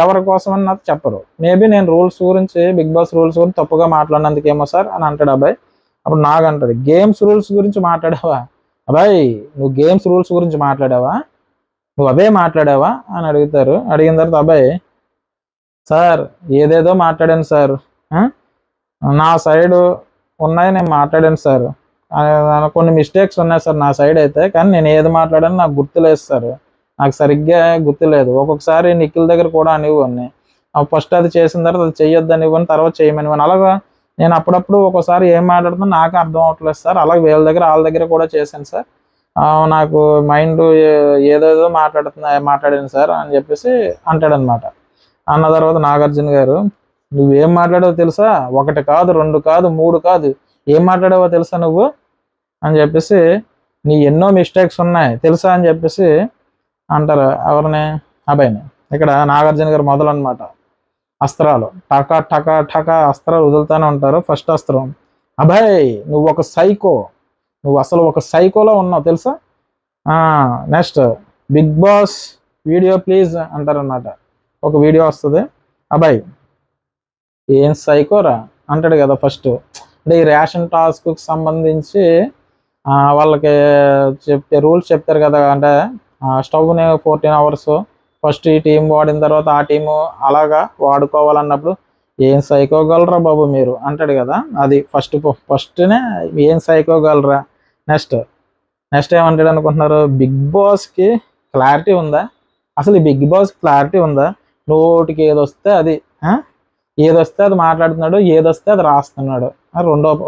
ఎవరి కోసం అని నాకు చెప్పరు. మేబీ నేను రూల్స్ గురించి, బిగ్ బాస్ రూల్స్ గురించి తప్పుగా మాట్లాడినందుకేమో సార్ అని అంటాడు అబ్బాయి. అప్పుడు నాకు అంటాడు, గేమ్స్ రూల్స్ గురించి మాట్లాడావా అబ్బాయి? నువ్వు గేమ్స్ రూల్స్ గురించి మాట్లాడావా? నువ్వు అవే మాట్లాడావా అని అడుగుతారు. అడిగిన తర్వాత అబ్బాయి, సార్ ఏదేదో మాట్లాడాను సార్, నా సైడు ఉన్నాయి, నేను మాట్లాడాను సార్, కొన్ని మిస్టేక్స్ ఉన్నాయి సార్ నా సైడ్ అయితే, కానీ నేను ఏది మాట్లాడాను నాకు గుర్తులేదు సార్, నాకు సరిగ్గా గుర్తులేదు. ఒక్కొక్కసారి నిఖిల్ దగ్గర కూడా అనివ్వని, ఫస్ట్ అది చేసిన తర్వాత అది చెయ్యొద్దని ఇవ్వని, తర్వాత చేయమనివ్వను. అలాగా నేను అప్పుడప్పుడు ఒక్కోసారి ఏం మాట్లాడుతున్నా నాకు అర్థం అవ్వట్లేదు సార్. అలాగే వాళ్ళ దగ్గర కూడా చేశాను సార్. నాకు మైండ్ ఏదేదో మాట్లాడాను సార్ అని చెప్పేసి అంటాడనమాట. అన్న తర్వాత నాగార్జున గారు, నువ్వేం మాట్లాడావో తెలుసా? 1 కాదు, 2 కాదు, 3 కాదు, ఏం మాట్లాడావో తెలుసా నువ్వు అని చెప్పేసి, నీ ఎన్నో మిస్టేక్స్ ఉన్నాయి తెలుసా అని చెప్పేసి అంటారు. ఎవరిని? అబ్బాయిని. ఇక్కడ నాగార్జున గారు మొదలు అనమాట. అస్త్రాలు టక టక టక అస్త్రాలు వదులుతూనే ఉంటారు. ఫస్ట్ అస్త్రం, అబ్బాయి నువ్వు ఒక సైకో, నువ్వు అసలు ఒక సైకోలో ఉన్నావు తెలుసా. Next, Bigg Boss video please అంటారనమాట. ఒక వీడియో వస్తుంది. అబ్బాయి ఏం సైకోరా అంటాడు కదా ఫస్ట్. అంటే ఈ రేషన్ టాస్క్కి సంబంధించి వాళ్ళకి రూల్స్ చెప్తారు కదా. అంటే స్టవ్ని 14 hours ఫస్ట్ ఈ టీం వాడిన తర్వాత ఆ టీము అలాగా వాడుకోవాలన్నప్పుడు, ఏం సైకోగలరా బాబు మీరు అంటాడు కదా. అది ఫస్ట్నే ఏం సైకోగలరా. నెక్స్ట్ ఏమంటాడు అనుకుంటున్నారు? బిగ్ బాస్కి క్లారిటీ ఉందా? అసలు ఈ బిగ్ బాస్ క్లారిటీ ఉందా? నోటికి ఏదొస్తే అది ఏదొస్తే అది మాట్లాడుతున్నాడు, ఏదొస్తే అది రాస్తున్నాడు.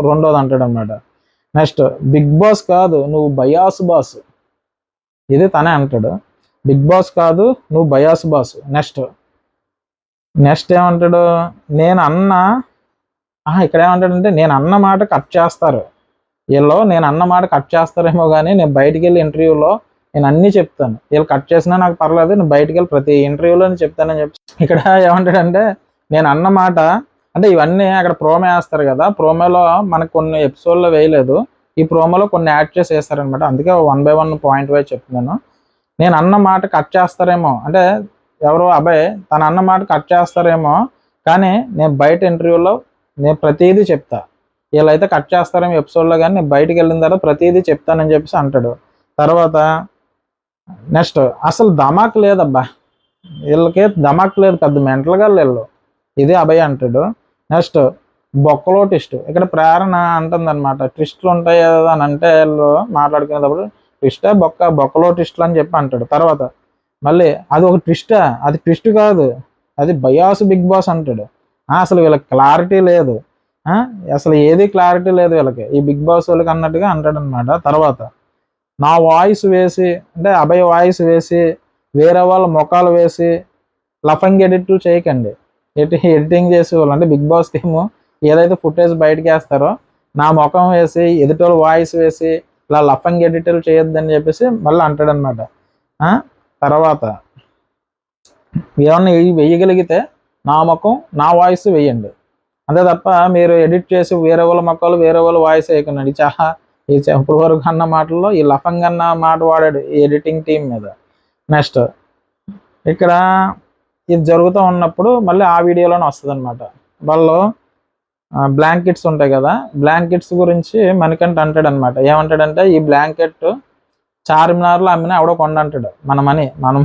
రెండోది అంటాడు అనమాట. నెక్స్ట్, బిగ్ బాస్ కాదు నువ్వు బయాస్ బాస్, ఇది తనే అంటాడు. బిగ్ బాస్ కాదు నువ్వు బయాస్ బాస్. నెక్స్ట్ ఏమంటాడు? ఇక్కడ ఏమంటాడంటే, నేను అన్న మాట కట్ చేస్తారు వీళ్ళు, నేను అన్న మాట కట్ చేస్తారేమో కానీ నేను బయటికి వెళ్ళి ఇంటర్వ్యూలో నేను అన్నీ చెప్తాను, వీళ్ళు కట్ చేసినా నాకు పర్లేదు, నేను బయటికి వెళ్ళి ప్రతి ఇంటర్వ్యూలో చెప్తానని చెప్పి ఇక్కడ ఏమంటాడంటే, నేను అన్న మాట అంటే ఇవన్నీ అక్కడ ప్రోమో వేస్తారు కదా, ప్రోమోలో మనకు కొన్ని ఎపిసోడ్లో వేయలేదు, ఈ ప్రోమోలో కొన్ని యాడ్ చేసి వేస్తారనమాట. అందుకే 1 by 1 పాయింట్ వైజ్ చెప్తున్నాను. నేను అన్న మాట కట్ చేస్తారేమో అంటే ఎవరో అబ్బాయి తన అన్న మాట కట్ చేస్తారేమో, కానీ నేను బయట ఇంటర్వ్యూలో నేను ప్రతిదీ చెప్తా, వీళ్ళైతే కట్ చేస్తారేమో ఎపిసోడ్లో, కానీ నేను బయటికి వెళ్ళిన తర్వాత ప్రతిదీ చెప్తానని చెప్పేసి అంటాడు. తర్వాత నెక్స్ట్, అసలు ధమాక్ లేదబ్బా, వీళ్ళకి ధమాక్ లేదు, పెద్ద మెంటల్గా వీళ్ళు, ఇది అభయ్ అంటాడు. నెక్స్ట్, బొక్కలో ట్విస్ట్. ఇక్కడ ప్రేరణ అంటుందన్నమాట. ట్విస్టులు ఉంటాయి కదా అని అంటే వాళ్ళు మాట్లాడుకునేటప్పుడు ట్విస్టా బొక్కలో ట్విస్టులు అని చెప్పి అంటాడు. తర్వాత మళ్ళీ అది ఒక ట్విస్టా, అది ట్విస్ట్ కాదు, అది బయాస్ బిగ్ బాస్ అంటాడు. అసలు వీళ్ళకి క్లారిటీ లేదు. అసలు ఏది క్లారిటీ లేదు వీళ్ళకి, ఈ బిగ్ బాస్ వాళ్ళకి అన్నట్టుగా అంటాడనమాట. తర్వాత నా వాయిస్ వేసి, అంటే అభయ్ వాయిస్ వేసి వేరే వాళ్ళ ముఖాలు వేసి లఫంగ్ ఎడిట్లు చేయకండి. ఎడిటింగ్ చేసే వాళ్ళు అంటే బిగ్ బాస్ టీమ్ ఏదైతే ఫుటేజ్ బయటకు వేస్తారో నా ముఖం వేసి ఎదుటోళ్ళు వాయిస్ వేసి ఇలా లఫంగ్ ఎడిట్లు చేయొద్దని చెప్పేసి మళ్ళీ అంటాడనమాట. తర్వాత ఏమన్నా వేయగలిగితే నా ముఖం నా వాయిస్ వేయండి, అంతే తప్ప మీరు ఎడిట్ చేసి వేరే వాళ్ళ మొక్కలు వేరే వాళ్ళ వాయిస్ వేయకండి. ఈ ఇప్పుడు వరకు అన్న మాటల్లో ఈ లఫంగ్ అన్న మాట వాడాడు ఈ ఎడిటింగ్ టీం మీద. నెక్స్ట్ ఇక్కడ ఇది జరుగుతూ ఉన్నప్పుడు మళ్ళీ ఆ వీడియోలోనే వస్తుంది అనమాట. వాళ్ళు బ్లాంకెట్స్ ఉంటాయి కదా, బ్లాంకెట్స్ గురించి మణికంఠ అంటాడు అనమాట. ఏమంటాడంటే ఈ బ్లాంకెట్ చార్మినార్లో అమ్మినా ఎవడో కొండ అంటాడు. మన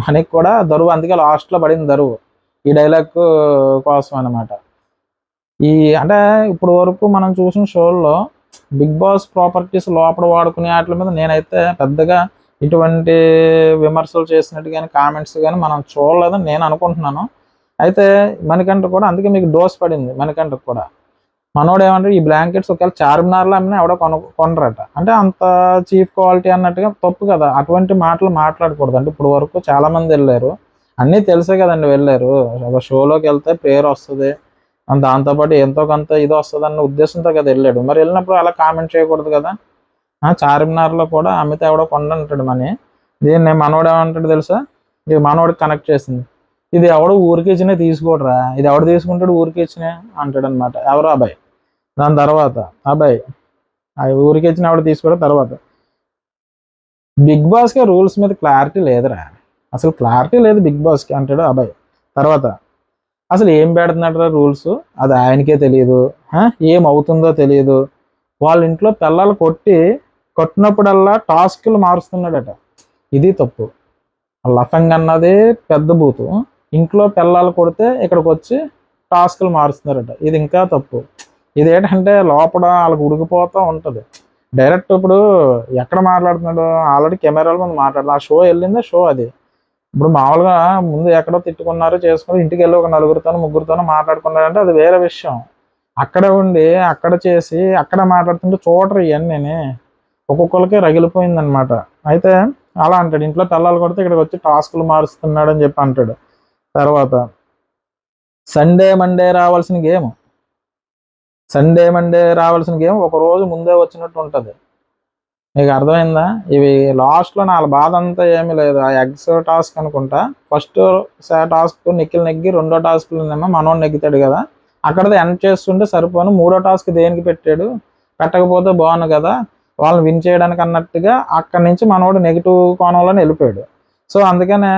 మనీకి కూడా దరువు, అందుకే లాస్ట్లో పడింది దరువు ఈ డైలాగ్ కోసం అనమాట. అంటే ఇప్పుడు వరకు మనం చూసిన షోల్లో బిగ్ బాస్ ప్రాపర్టీస్ లోపల వాడుకునే వాటి మీద నేనైతే పెద్దగా ఇటువంటి విమర్శలు చేసినట్టు కానీ కామెంట్స్ కానీ మనం చూడలేదని నేను అనుకుంటున్నాను. అయితే మణికంఠ కూడా అందుకే మీకు డోస్ పడింది. మణికంఠకు కూడా మనోడు ఏమంటారు, ఈ బ్లాంకెట్స్ ఒకవేళ చార్మినార్లో అమ్మినా ఎవడో కొనరట. అంటే అంత చీప్ క్వాలిటీ అన్నట్టుగా తప్పు కదా, అటువంటి మాటలు మాట్లాడకూడదు. అంటే ఇప్పుడు వరకు చాలా మంది వెళ్ళారు, అన్నీ తెలిసే కదండి వెళ్ళారు. ఒక షోలోకి వెళ్తే పేరు వస్తుంది, దాంతోపాటు ఎంతో కొంత ఇది వస్తుంది అన్న ఉద్దేశంతో కదా వెళ్ళాడు. మరి వెళ్ళినప్పుడు అలా కామెంట్ చేయకూడదు కదా. చార్మినార్లో కూడా అమిత ఎవడో కొండ అంటాడు మనీ. దీన్ని మనోడు ఏమంటాడు తెలుసా, ఇది మనోడికి కనెక్ట్ చేసింది. ఇది ఎవడు ఊరికి ఇచ్చినా తీసుకోడరా, ఇది ఎవడు తీసుకుంటాడు ఊరికి ఇచ్చినా అంటాడు అనమాట. ఎవరు అబ్బాయి. దాని తర్వాత అబ్బాయి ఊరికి ఇచ్చిన ఎవడు తీసుకోవడం. తర్వాత బిగ్ బాస్కి రూల్స్ మీద క్లారిటీ లేదురా, అసలు క్లారిటీ లేదు బిగ్ బాస్కి అంటాడు అబ్బాయి. తర్వాత అసలు ఏం పెడుతున్నాడు రూల్స్ అది ఆయనకే తెలియదు, ఏమవుతుందో తెలియదు. వాళ్ళ ఇంట్లో పిల్లలు కొట్టినప్పుడల్లా టాస్క్లు మారుస్తున్నాడట. ఇది తప్పు. లఫంగ్ అన్నది పెద్ద బూతు, ఇంట్లో పిల్లలు కొడితే ఇక్కడికి వచ్చి టాస్క్లు మారుస్తున్నారట. ఇది ఇంకా తప్పు. ఇదేంటంటే లోపల వాళ్ళకి ఉడికిపోతూ ఉంటుంది. డైరెక్ట్ ఇప్పుడు ఎక్కడ మాట్లాడుతున్నాడు, ఆల్రెడీ కెమెరాల ముందు మాట్లాడు, ఆ షో వెళ్ళిందే షో అది. ఇప్పుడు మామూలుగా ముందు ఎక్కడో తిట్టుకున్నారు చేసుకుని ఇంటికి వెళ్ళి ఒక నలుగురితోనో ముగ్గురితోనో మాట్లాడుకున్నారంటే అది వేరే విషయం. అక్కడ ఉండి అక్కడ చేసి అక్కడ మాట్లాడుతుంటే చూడరు ఇవన్నీ. ఒక్కొక్కరికి రగిలిపోయిందనమాట. అయితే అలా అంటాడు, ఇంట్లో పిల్లలు కొడితే ఇక్కడికి వచ్చి టాస్కులు మారుస్తున్నాడు అని చెప్పి అంటాడు. తర్వాత సండే మండే రావాల్సిన గేమ్ ఒక రోజు ముందే వచ్చినట్టు ఉంటుంది. మీకు అర్థమైందా? ఇవి లాస్ట్లో నా బాధ అంతా ఏమీ లేదు. ఆ ఎగ్స్ టాస్క్ అనుకుంటా, ఫస్ట్ టాస్క్ నిఖిల్ నెగ్గి, రెండో టాస్క్లోనేమో మనోడు నెగ్గుతాడు కదా, అక్కడది ఎండ్ చేస్తుంటే సరిపోను, మూడో టాస్క్ దేనికి పెట్టాడు, పెట్టకపోతే బాగుంది కదా వాళ్ళని విన్ చేయడానికి అన్నట్టుగా అక్కడి నుంచి మనోడు నెగిటివ్ కోణంలోనే వెళ్ళిపోయాడు. సో అందుకనే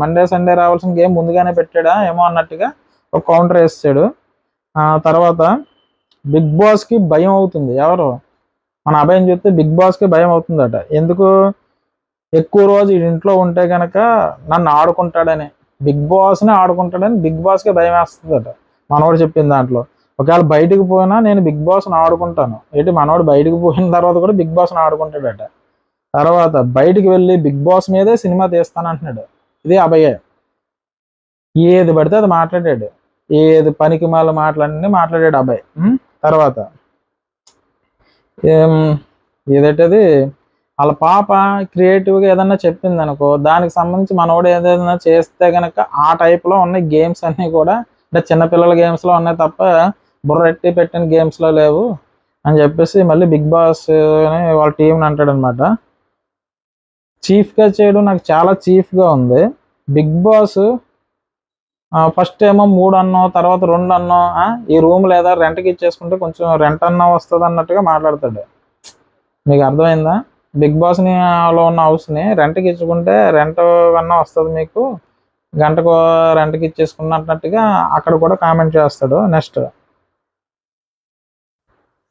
మండే సండే రావాల్సిన గేమ్ ముందుగానే పెట్టాడా ఏమో అన్నట్టుగా ఒక కౌంటర్ వేసాడు. తర్వాత బిగ్ బాస్కి భయం అవుతుంది. ఎవరు మన అబ్బాయిని చూస్తే బిగ్ బాస్కి భయం అవుతుందట. ఎందుకు, ఎక్కువ రోజు ఇంట్లో ఉంటే కనుక నన్ను ఆడుకుంటాడని, బిగ్ బాస్ని ఆడుకుంటాడని బిగ్ బాస్కి భయం వేస్తుందట మనోడు చెప్పిన దాంట్లో. ఒకవేళ బయటకు పోయినా నేను బిగ్ బాస్ని ఆడుకుంటాను. మనోడు బయటకు పోయిన తర్వాత కూడా బిగ్ బాస్ని ఆడుకుంటాడట. తర్వాత బయటికి వెళ్ళి బిగ్ బాస్ మీదే సినిమా తీస్తాను అంటున్నాడు. ఇది అభయే. ఏది పడితే అది మాట్లాడాడు, ఏది పనికి మాల మాటలన్నీ మాట్లాడాడు అబ్బాయి. తర్వాత ఏదంటది, వాళ్ళ పాప క్రియేటివ్గా ఏదన్నా చెప్పింది అనుకో, దానికి సంబంధించి మనోడు ఏదైనా చేస్తే కనుక ఆ టైప్లో ఉన్న గేమ్స్ అన్నీ కూడా అంటే చిన్నపిల్లల గేమ్స్లో ఉన్నాయి తప్ప బుర్రెట్టి పెట్టిన గేమ్స్లో లేవు అని చెప్పేసి మళ్ళీ బిగ్ బాస్ వాళ్ళ టీంని అంటాడనమాట. చీఫ్గా చేయడం నాకు చాలా చీఫ్గా ఉంది. బిగ్ బాస్ ఫస్ట్ ఏమో 3 అన్నో, తర్వాత 2 అన్నో, ఈ రూమ్ లేదా రెంట్కి ఇచ్చేసుకుంటే కొంచెం రెంట్ అన్నా వస్తుంది అన్నట్టుగా మాట్లాడతాడు. మీకు అర్థమైందా? బిగ్ బాస్ని లో ఉన్న హౌస్ని రెంట్కి ఇచ్చుకుంటే రెంట్ అన్నా వస్తుంది మీకు, గంటకు రెంట్కి ఇచ్చేసుకున్నట్టుగా అక్కడ కూడా కామెంట్ చేస్తాడు. నెక్స్ట్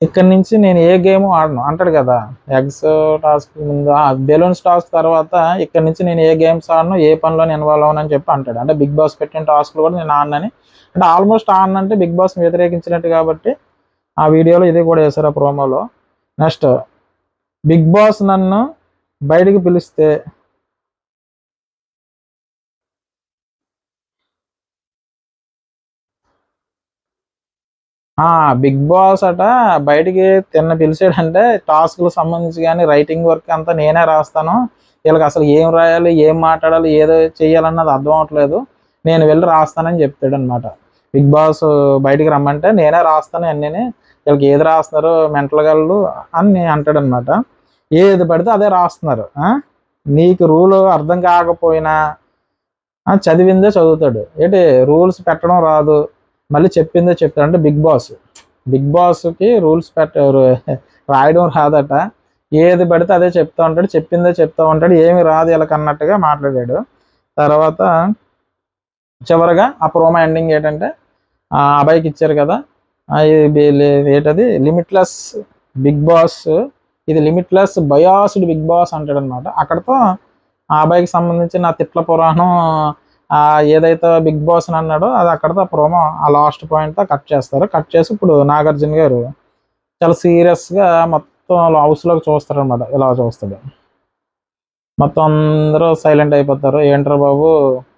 ఇక్కడి నుంచి నేను ఏ గేమ్ ఆడను అంటాడు కదా. ఎగ్స్ టాస్క్ ముందు బెలూన్స్ టాస్క్ తర్వాత ఇక్కడి నుంచి నేను ఏ గేమ్స్ ఆడను, ఏ పనిలో ఇన్వాల్వ్ అవ్వనని చెప్పి అంటాడు. అంటే బిగ్ బాస్ పెట్టిన టాస్క్లు కూడా నేను ఆడనని, అంటే ఆల్మోస్ట్ ఆడనంటే బిగ్ బాస్ వ్యతిరేకించినట్టు కాబట్టి ఆ వీడియోలో ఇది కూడా వేశారు ఆ ప్రోమోలో. నెక్స్ట్, బిగ్ బాస్ నన్ను బయటికి పిలిస్తే బిగ్ బాస్ అట బయటికి పిలిచాడంటే టాస్క్లకు సంబంధించి కానీ రైటింగ్ వర్క్ అంతా నేనే రాస్తాను, వీళ్ళకి అసలు ఏం రాయాలి, ఏం మాట్లాడాలి, ఏదో చేయాలన్నది అర్థం అవట్లేదు, నేను వెళ్ళి రాస్తానని చెప్తాడు అనమాట. బిగ్ బాస్ బయటికి రమ్మంటే నేనే రాస్తాను అన్నీ, వీళ్ళకి ఏది రాస్తున్నారు మెంటల్ గళ్ళు అని అంటాడు అనమాట. ఏది పడితే అదే రాస్తున్నారు. నీకు రూల్ అర్థం కాకపోయినా చదివిందే చదువుతాడు. ఏంటి రూల్స్ పెట్టడం రాదు, మళ్ళీ చెప్పిందే చెప్తాడు. అంటే బిగ్ బాస్కి రూల్స్ రాయడం రాదట, ఏది పడితే అదే చెప్తా ఉంటాడు, చెప్పిందే చెప్తా ఉంటాడు, ఏమి రాదు ఇలా అన్నట్టుగా మాట్లాడాడు. తర్వాత చివరగా ఆ ప్రోమో ఎండింగ్ ఏంటంటే అబ్బాయికి ఇచ్చారు కదా, ఏంటది లిమిట్లెస్ బిగ్ బాస్, ఇది లిమిట్లెస్ బయాస్డ్ బిగ్ బాస్ అంటాడు అనమాట. అక్కడతో ఆ అబ్బాయికి సంబంధించి నా తిట్ల పురాణం ఏదైతే బిగ్ బాస్ అని అన్నాడో అది అక్కడతో ప్రోమో ఆ లాస్ట్ పాయింట్తో కట్ చేస్తారు. కట్ చేసి ఇప్పుడు నాగార్జున గారు చాలా సీరియస్గా మొత్తం హౌస్లోకి చూస్తారు అనమాట. ఇలా చూస్తాడు, మొత్తం అందరూ సైలెంట్ అయిపోతారు. ఏంట్రా బాబు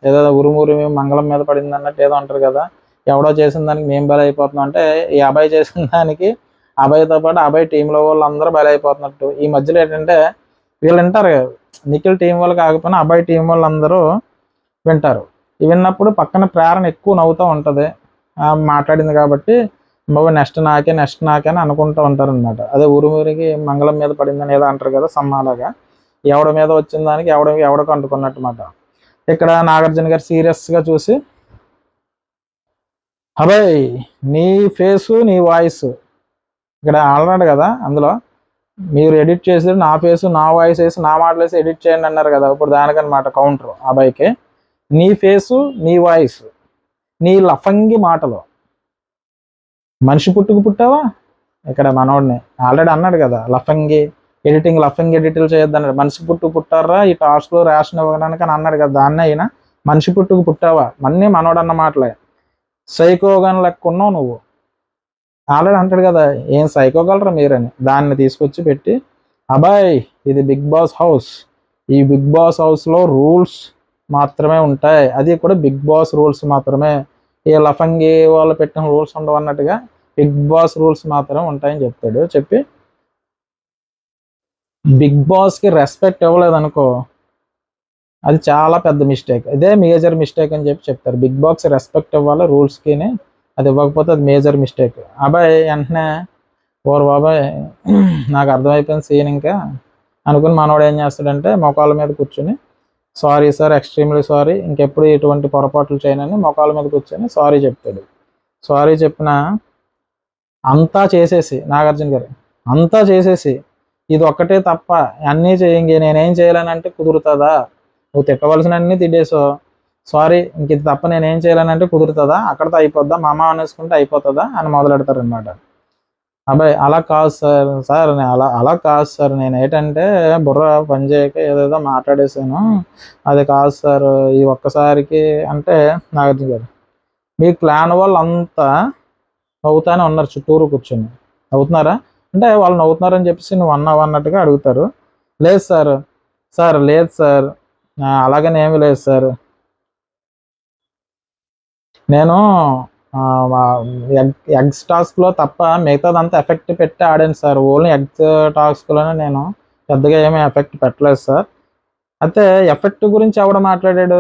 ఏదో ఉరుమురి మంగళం మీద పడింది అన్నట్టు ఏదో అంటారు కదా, ఎవడో చేసిన దానికి మేము బలి అయిపోతున్నాం అంటే ఈ అబ్బాయి చేసిన దానికి అబ్బాయితో పాటు అబ్బాయి టీంలో వాళ్ళు అందరూ బలి అయిపోతున్నట్టు. ఈ మధ్యలో ఏంటంటే వీళ్ళు వింటారు, నిఖిల్ టీం వాళ్ళు కాకపోయినా అబ్బాయి టీం వాళ్ళు అందరూ వింటారు. విన్నప్పుడు పక్కన ప్రేరణ ఎక్కువ నవ్వుతూ ఉంటుంది మాట్లాడింది కాబట్టి, బాబు నెక్స్ట్ నాకే అని అనుకుంటూ ఉంటారు అనమాట. అదే ఊరికి మంగళం మీద పడిందని ఏదో అంటారు కదా, సమ్మాలాగా ఎవడ మీద వచ్చిన దానికి ఎవడకు అంటుకున్నట్టు మాట. ఇక్కడ నాగార్జున గారు సీరియస్గా చూసి, అబ్బాయి నీ ఫేసు నీ వాయిస్ ఇక్కడ అన్నాడు కదా, అందులో మీరు ఎడిట్ చేసి నా ఫేసు నా వాయిస్ వేసి నా మాటలు వేసి ఎడిట్ చేయండి అన్నారు కదా, ఇప్పుడు దానికనమాట కౌంటర్ అబ్బాయికి. నీ ఫేసు నీ వాయిస్ నీ లఫంగి మాటలు, మనిషి పుట్టావా ఇక్కడ మనోడిని ఆల్రెడీ అన్నాడు కదా, లఫంగి ఎడిటింగ్ చేయొద్దు అన్నాడు. మనిషి పుట్టారా ఈ టాస్క్లో రేషన్ ఇవ్వడానికి అని అన్నాడు కదా, దాన్ని అయినా మనిషి పుట్టావా మన్నీ మనోడు అన్న మాటలే. సైకోగాన్ లెక్క ఉన్నావు నువ్వు ఆల్రెడీ అంటాడు కదా, ఏం సైకోగలరా మీరని. దాన్ని తీసుకొచ్చి పెట్టి, అబ్బాయి ఇది బిగ్ బాస్ హౌస్, ఈ బిగ్ బాస్ హౌస్లో రూల్స్ మాత్రమే ఉంటాయి, అది కూడా బిగ్ బాస్ రూల్స్ మాత్రమే, ఈ లఫంగి వాళ్ళు పెట్టిన రూల్స్ ఉండవు అన్నట్టుగా బిగ్ బాస్ రూల్స్ మాత్రమే ఉంటాయని చెప్తాడు. చెప్పి బిగ్ బాస్కి రెస్పెక్ట్ ఇవ్వలేదు అనుకో, అది చాలా పెద్ద మిస్టేక్, ఇదే మేజర్ మిస్టేక్ అని చెప్తారు. బిగ్ బాస్ రెస్పెక్ట్ ఇవ్వాలి రూల్స్కి, అది ఇవ్వకపోతే అది మేజర్ మిస్టేక్. అబ్బాయి వెంటనే ఓరు బాబాయ్ నాకు అర్థమైపోయింది సీన్ ఇంకా అనుకుని మనోడు ఏం చేస్తాడంటే మొఖాల మీద కూర్చొని, సారీ సార్, ఎక్స్ట్రీమ్లీ సారీ, ఇంకెప్పుడు ఇటువంటి పొరపాట్లు చేయనని మొఖాల మీద కూర్చొని సారీ చెప్తాడు. సారీ చెప్పిన అంతా చేసేసి నాగార్జున గారు అంతా చేసేసి ఇది ఒక్కటే తప్ప అన్నీ చేయండి నేనేం చేయాలనంటే కుదురుతుందా, నువ్వు తిట్టవలసిన అన్నీ తిట్టేసో, సారీ ఇంక ఇది తప్ప నేనేం చేయాలనంటే కుదురుతుందా, అక్కడితో అయిపోద్దా, మా అమ్మ అనేసుకుంటే అయిపోతుందా అని మొదలెడతారు అనమాట. అబ్బాయి అలా కాదు సార్ అలా కాదు సార్, నేను ఏంటంటే బుర్ర పనిచేయక ఏదేదో మాట్లాడేసాను, అది కాదు సార్ ఈ ఒక్కసారికి అంటే. నాగార్జున గారు మీ ప్లాన్ వాళ్ళు అంతా నవ్వుతానే ఉన్నారు, చుట్టూరు కూర్చొని నవ్వుతున్నారా అంటే వాళ్ళు నవ్వుతున్నారని చెప్పేసి నువ్వు అన్నట్టుగా అడుగుతారు. లేదు సార్ లేదు సార్ అలాగనే ఏమీ లేదు సార్, నేను ఎగ్స్ టాస్క్లో తప్ప మిగతాదంతా ఎఫెక్ట్ పెట్టి ఆడాను సార్, ఓన్లీ ఎగ్స్ టాస్క్లోనే నేను పెద్దగా ఏమీ ఎఫెక్ట్ పెట్టలేదు సార్. అయితే ఎఫెక్ట్ గురించి ఎవడ మాట్లాడాడు,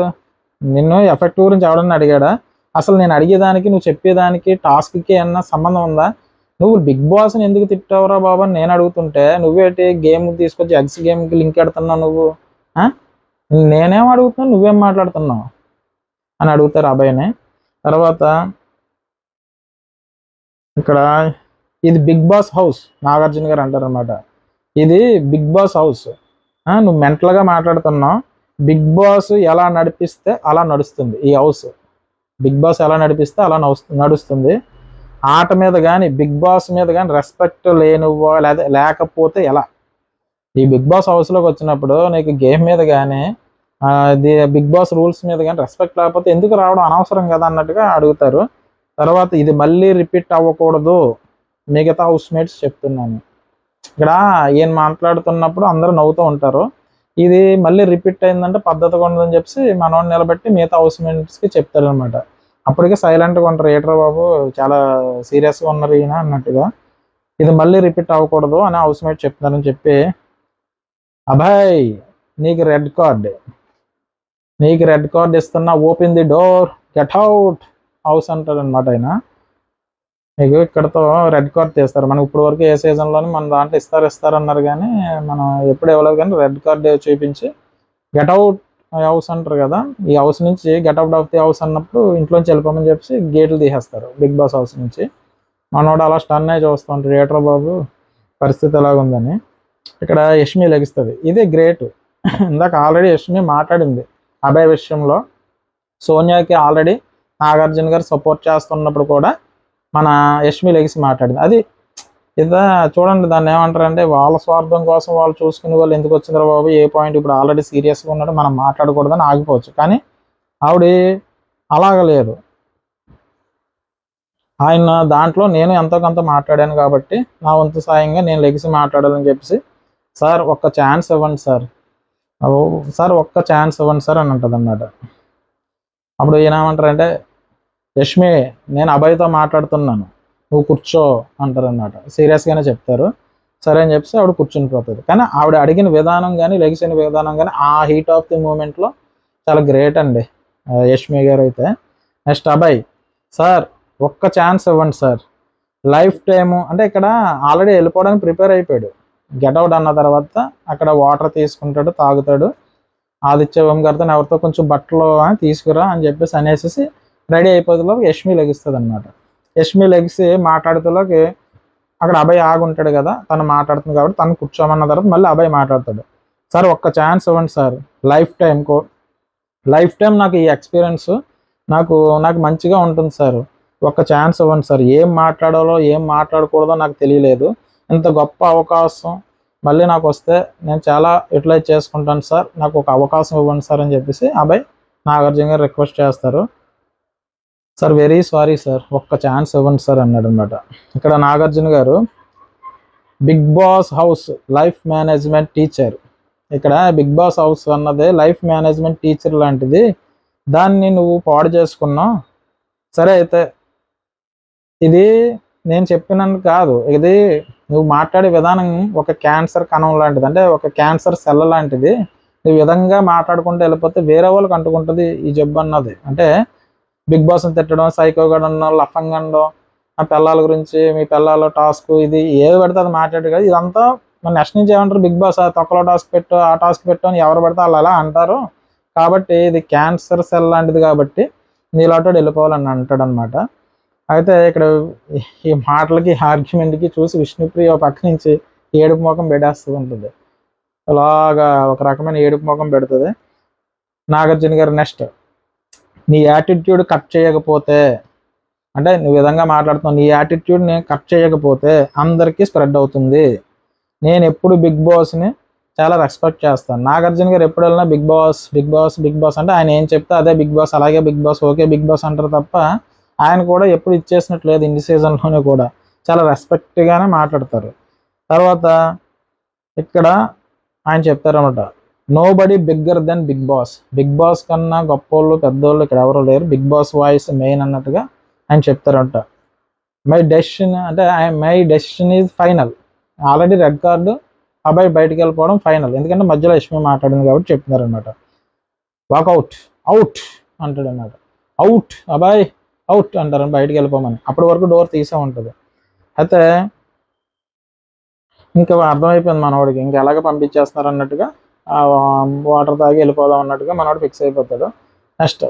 నిన్ను ఎఫెక్ట్ గురించి ఎవడన్నా అడిగాడా, అసలు నేను అడిగేదానికి నువ్వు చెప్పేదానికి టాస్క్కి ఏమన్నా సంబంధం ఉందా, నువ్వు బిగ్ బాస్ని ఎందుకు తిట్టావురా బాబు అని నేను అడుగుతుంటే నువ్వేంటి గేమ్ తీసుకొచ్చి ఎగ్స్ గేమ్కి లింక్ పెడుతున్నావు నువ్వు, నేనేం అడుగుతున్నావు నువ్వేం మాట్లాడుతున్నావు అని అడుగుతారు అబ్బాయిని. తర్వాత ఇక్కడ ఇది బిగ్ బాస్ హౌస్ నాగార్జున గారు అంటారనమాట, ఇది బిగ్ బాస్ హౌస్, నువ్వు మెంటల్గా మాట్లాడుతున్నావు, బిగ్ బాస్ ఎలా నడిపిస్తే అలా నడుస్తుంది ఈ హౌస్, బిగ్ బాస్ ఎలా నడిపిస్తే అలా నడుస్తుంది, ఆట మీద కానీ బిగ్ బాస్ మీద కానీ రెస్పెక్ట్ లేనివ్వో లేదా లేకపోతే ఎలా? ఈ బిగ్ బాస్ హౌస్లోకి వచ్చినప్పుడు నీకు గేమ్ మీద కానీ బిగ్ బాస్ రూల్స్ మీద కానీ రెస్పెక్ట్ లేకపోతే ఎందుకు రావడం అనవసరం కదా అన్నట్టుగా అడుగుతారు. తర్వాత ఇది మళ్ళీ రిపీట్ అవ్వకూడదు మిగతా హౌస్ మేట్స్ చెప్తున్నాను. ఇక్కడ ఈయన మాట్లాడుతున్నప్పుడు అందరూ నవ్వుతూ ఉంటారు. ఇది మళ్ళీ రిపీట్ అయిందంటే పద్ధతిగా ఉండదని చెప్పి మనోడిని నిలబెట్టి మిగతా హౌస్ మేట్స్కి చెప్తారనమాట. అప్పటికే సైలెంట్గా ఉంటారు, ఏట్రా బాబు చాలా సీరియస్గా ఉన్నారు ఈయన అన్నట్టుగా. ఇది మళ్ళీ రిపీట్ అవ్వకూడదు అని హౌస్ మేట్ చెప్తున్నారని చెప్పి, అభయ్ నీకు రెడ్ కార్డ్ ఇస్తున్నా, open the door, get out house అంటాడు అనమాట ఆయన. మీకు ఇక్కడతో రెడ్ కార్డ్ తీస్తారు. మనకి ఇప్పుడు వరకు ఏ సీజన్లోనే మన దాంట్లో ఇస్తారన్నారు కానీ మనం ఎప్పుడు ఇవ్వలేదు. కానీ రెడ్ కార్డ్ చూపించి గెట్ అవుట్ హౌస్ అంటారు కదా, ఈ హౌస్ నుంచి get out of the house అన్నప్పుడు ఇంట్లోంచి వెళ్ళిపోమని చెప్పి గేట్లు తీసేస్తారు బిగ్ బాస్ హౌస్ నుంచి. మనోడు అలా స్టన్ అయి చూస్తూ ఉంటాడు, ఏట్రా బాబు పరిస్థితి ఎలాగుందని. ఇక్కడ యష్మి లెగిస్తుంది, ఇదే గ్రేట్. ఇందాక ఆల్రెడీ యష్మి మాట్లాడింది అభయ్ విషయంలో. సోనియాకి ఆల్రెడీ నాగార్జున గారు సపోర్ట్ చేస్తున్నప్పుడు కూడా మన యష్మి లెగిసి మాట్లాడింది. అది ఇదా చూడండి, దాన్ని ఏమంటారంటే వాళ్ళ స్వార్థం కోసం వాళ్ళు చూసుకునే వాళ్ళు ఎందుకు వచ్చిందిరా బాబు, ఏ పాయింట్ ఇప్పుడు ఆల్రెడీ సీరియస్గా ఉన్నాడు మనం మాట్లాడకూడదని ఆగిపోవచ్చు. కానీ ఆవిడ అలాగ లేదు. ఆయన దాంట్లో నేను ఎంతో కొంత మాట్లాడాను కాబట్టి నా వంతు సాయంగా నేను లెగిసి మాట్లాడాలని చెప్పేసి, సార్ ఒక్క ఛాన్స్ ఇవ్వండి సార్, ఒక్క ఛాన్స్ ఇవ్వండి సార్ అని ఉంటుంది అన్నమాట. అప్పుడు ఏమంటారంటే, యష్మి నేను అభయ్తో మాట్లాడుతున్నాను, నువ్వు కూర్చో అంటారన్నమాట. సీరియస్గానే చెప్తారు. సరే అని చెప్పేసి ఆవిడ కూర్చుని పోతుంది. కానీ ఆవిడ అడిగిన విధానం కానీ లెగిసిన విధానం కానీ ఆ హీట్ ఆఫ్ ది మూమెంట్లో చాలా గ్రేట్ అండి యష్మి గారు అయితే. నెక్స్ట్ అభయ్, సార్ ఒక్క ఛాన్స్ ఇవ్వండి సార్, లైఫ్ టైము అంటే ఇక్కడ ఆల్రెడీ వెళ్ళిపోవడానికి ప్రిపేర్ అయిపోయాడు. గెట్అవుట్ అన్న తర్వాత అక్కడ వాటర్ తీసుకుంటాడు, తాగుతాడు. ఆదిత్య ఓంకార్తో ఎవరితో కొంచెం బట్టలు తీసుకురా అని చెప్పేసి అనేసి రెడీ అయిపోయేలోకి యష్మి లెగిస్తుంది అనమాట. యష్మి లెగిసి మాట్లాడుతూలోకి అక్కడ అభయ్ ఆగుంటాడు కదా, తను మాట్లాడుతుంది కాబట్టి తను కూర్చోమన్న తర్వాత మళ్ళీ అభయ్ మాట్లాడతాడు. సార్ ఒక్క ఛాన్స్ ఇవ్వండి సార్, లైఫ్ టైం నాకు ఈ ఎక్స్పీరియన్స్ నాకు మంచిగా ఉంటుంది సార్, ఒక్క ఛాన్స్ ఇవ్వండి సార్, ఏం మాట్లాడాలో ఏం మాట్లాడకూడదో నాకు తెలియలేదు, ఇంత గొప్ప అవకాశం మళ్ళీ నాకు వస్తే నేను చాలా యూటిలైజ్ చేసుకుంటాను సార్, నాకు ఒక అవకాశం ఇవ్వండి సార్ అని చెప్పేసి అభయ్ నాగార్జున గారు రిక్వెస్ట్ చేస్తారు. సార్ వెరీ సారీ సార్, ఒక్క ఛాన్స్ ఇవ్వండి సార్ అన్నాడు అనమాట. ఇక్కడ నాగార్జున గారు Bigg Boss house life management teacher. ఇక్కడ బిగ్ బాస్ హౌస్ అన్నదే లైఫ్ మేనేజ్మెంట్ టీచర్ లాంటిది, దాన్ని నువ్వు పాడు చేసుకున్నావు. సరే అయితే ఇది నేను చెప్పినందుకు కాదు, ఇది నువ్వు మాట్లాడే విధానం ఒక క్యాన్సర్ కణం లాంటిది, అంటే ఒక క్యాన్సర్ సెల్ లాంటిది. నువ్వు విధంగా మాట్లాడుకుంటూ వెళ్ళిపోతే వేరే వాళ్ళకి అంటుకుంటుంది ఈ జబ్బు అన్నది. అంటే బిగ్ బాస్ని తిట్టడం, సైకోగడం, లఫంగండం, ఆ పిల్లల గురించి మీ పిల్లల టాస్క్ ఇది ఏది పడితే అది మాట్లాడు కదా, ఇదంతా మన నెక్స్ట్ నుంచి ఏమంటారు, బిగ్ బాస్ తొక్కలో టాస్క్ పెట్టు, ఆ టాస్క్ పెట్టు అని ఎవరు పడితే వాళ్ళు అలా అంటారు. కాబట్టి ఇది క్యాన్సర్ సెల్ లాంటిది కాబట్టి నీలాటో వెళ్ళిపోవాలని అంటాడు అనమాట. అయితే ఇక్కడ ఈ మాటలకి ఆర్గ్యుమెంట్కి చూసి విష్ణుప్రియ పక్క నుంచి ఏడుపు ముఖం పెట్టేస్తూ ఉంటుంది. అలాగా ఒక రకమైన ఏడుపు ముఖం పెడుతుంది. నాగార్జున గారు నెక్స్ట్, నీ యాటిట్యూడ్ కట్ చేయకపోతే, అంటే నువ్వు విధంగా మాట్లాడుతున్నావు, నీ యాటిట్యూడ్ని కట్ చేయకపోతే అందరికీ స్ప్రెడ్ అవుతుంది. నేను ఎప్పుడు బిగ్ బాస్ని చాలా రెస్పెక్ట్ చేస్తాను. నాగార్జున గారు ఎప్పుడు వెళ్ళినా బిగ్ బాస్ అంటే ఆయన ఏం చెప్తే అదే బిగ్ బాస్, అలాగే Bigg Boss, okay Bigg Boss అంటారు తప్ప ఆయన కూడా ఎప్పుడు ఇచ్చేసినట్లు లేదు. ఇన్ని సీజన్లోనే కూడా చాలా రెస్పెక్ట్గానే మాట్లాడతారు. తర్వాత ఇక్కడ ఆయన చెప్తారన్నమాట, nobody bigger than Bigg Boss కన్నా గొప్పోళ్ళు పెద్దోళ్ళు ఇక్కడ ఎవరు లేరు, బిగ్ బాస్ వాయిస్ మెయిన్ అన్నట్టుగా ఆయన చెప్తారంట. My decision is final. Already red card, అబ్బాయి బయటికి వెళ్ళిపోవడం ఫైనల్, ఎందుకంటే మధ్యలో యష్మి మాట్లాడింది కాబట్టి చెప్తున్నారనమాట. అవుట్ అంటాడు అన్నమాట. అవుట్ అబ్బాయి అవుట్ అంటారు బయటికి వెళ్ళిపోమని. అప్పటి వరకు డోర్ తీసే ఉంటుంది. అయితే ఇంకా అర్థమైపోయింది మనవాడికి, ఇంకా ఎలాగ పంపించేస్తున్నారు అన్నట్టుగా వాటర్ తాగి వెళ్ళిపోదాం అన్నట్టుగా మనవాడు ఫిక్స్ అయిపోతాడు. నెక్స్ట్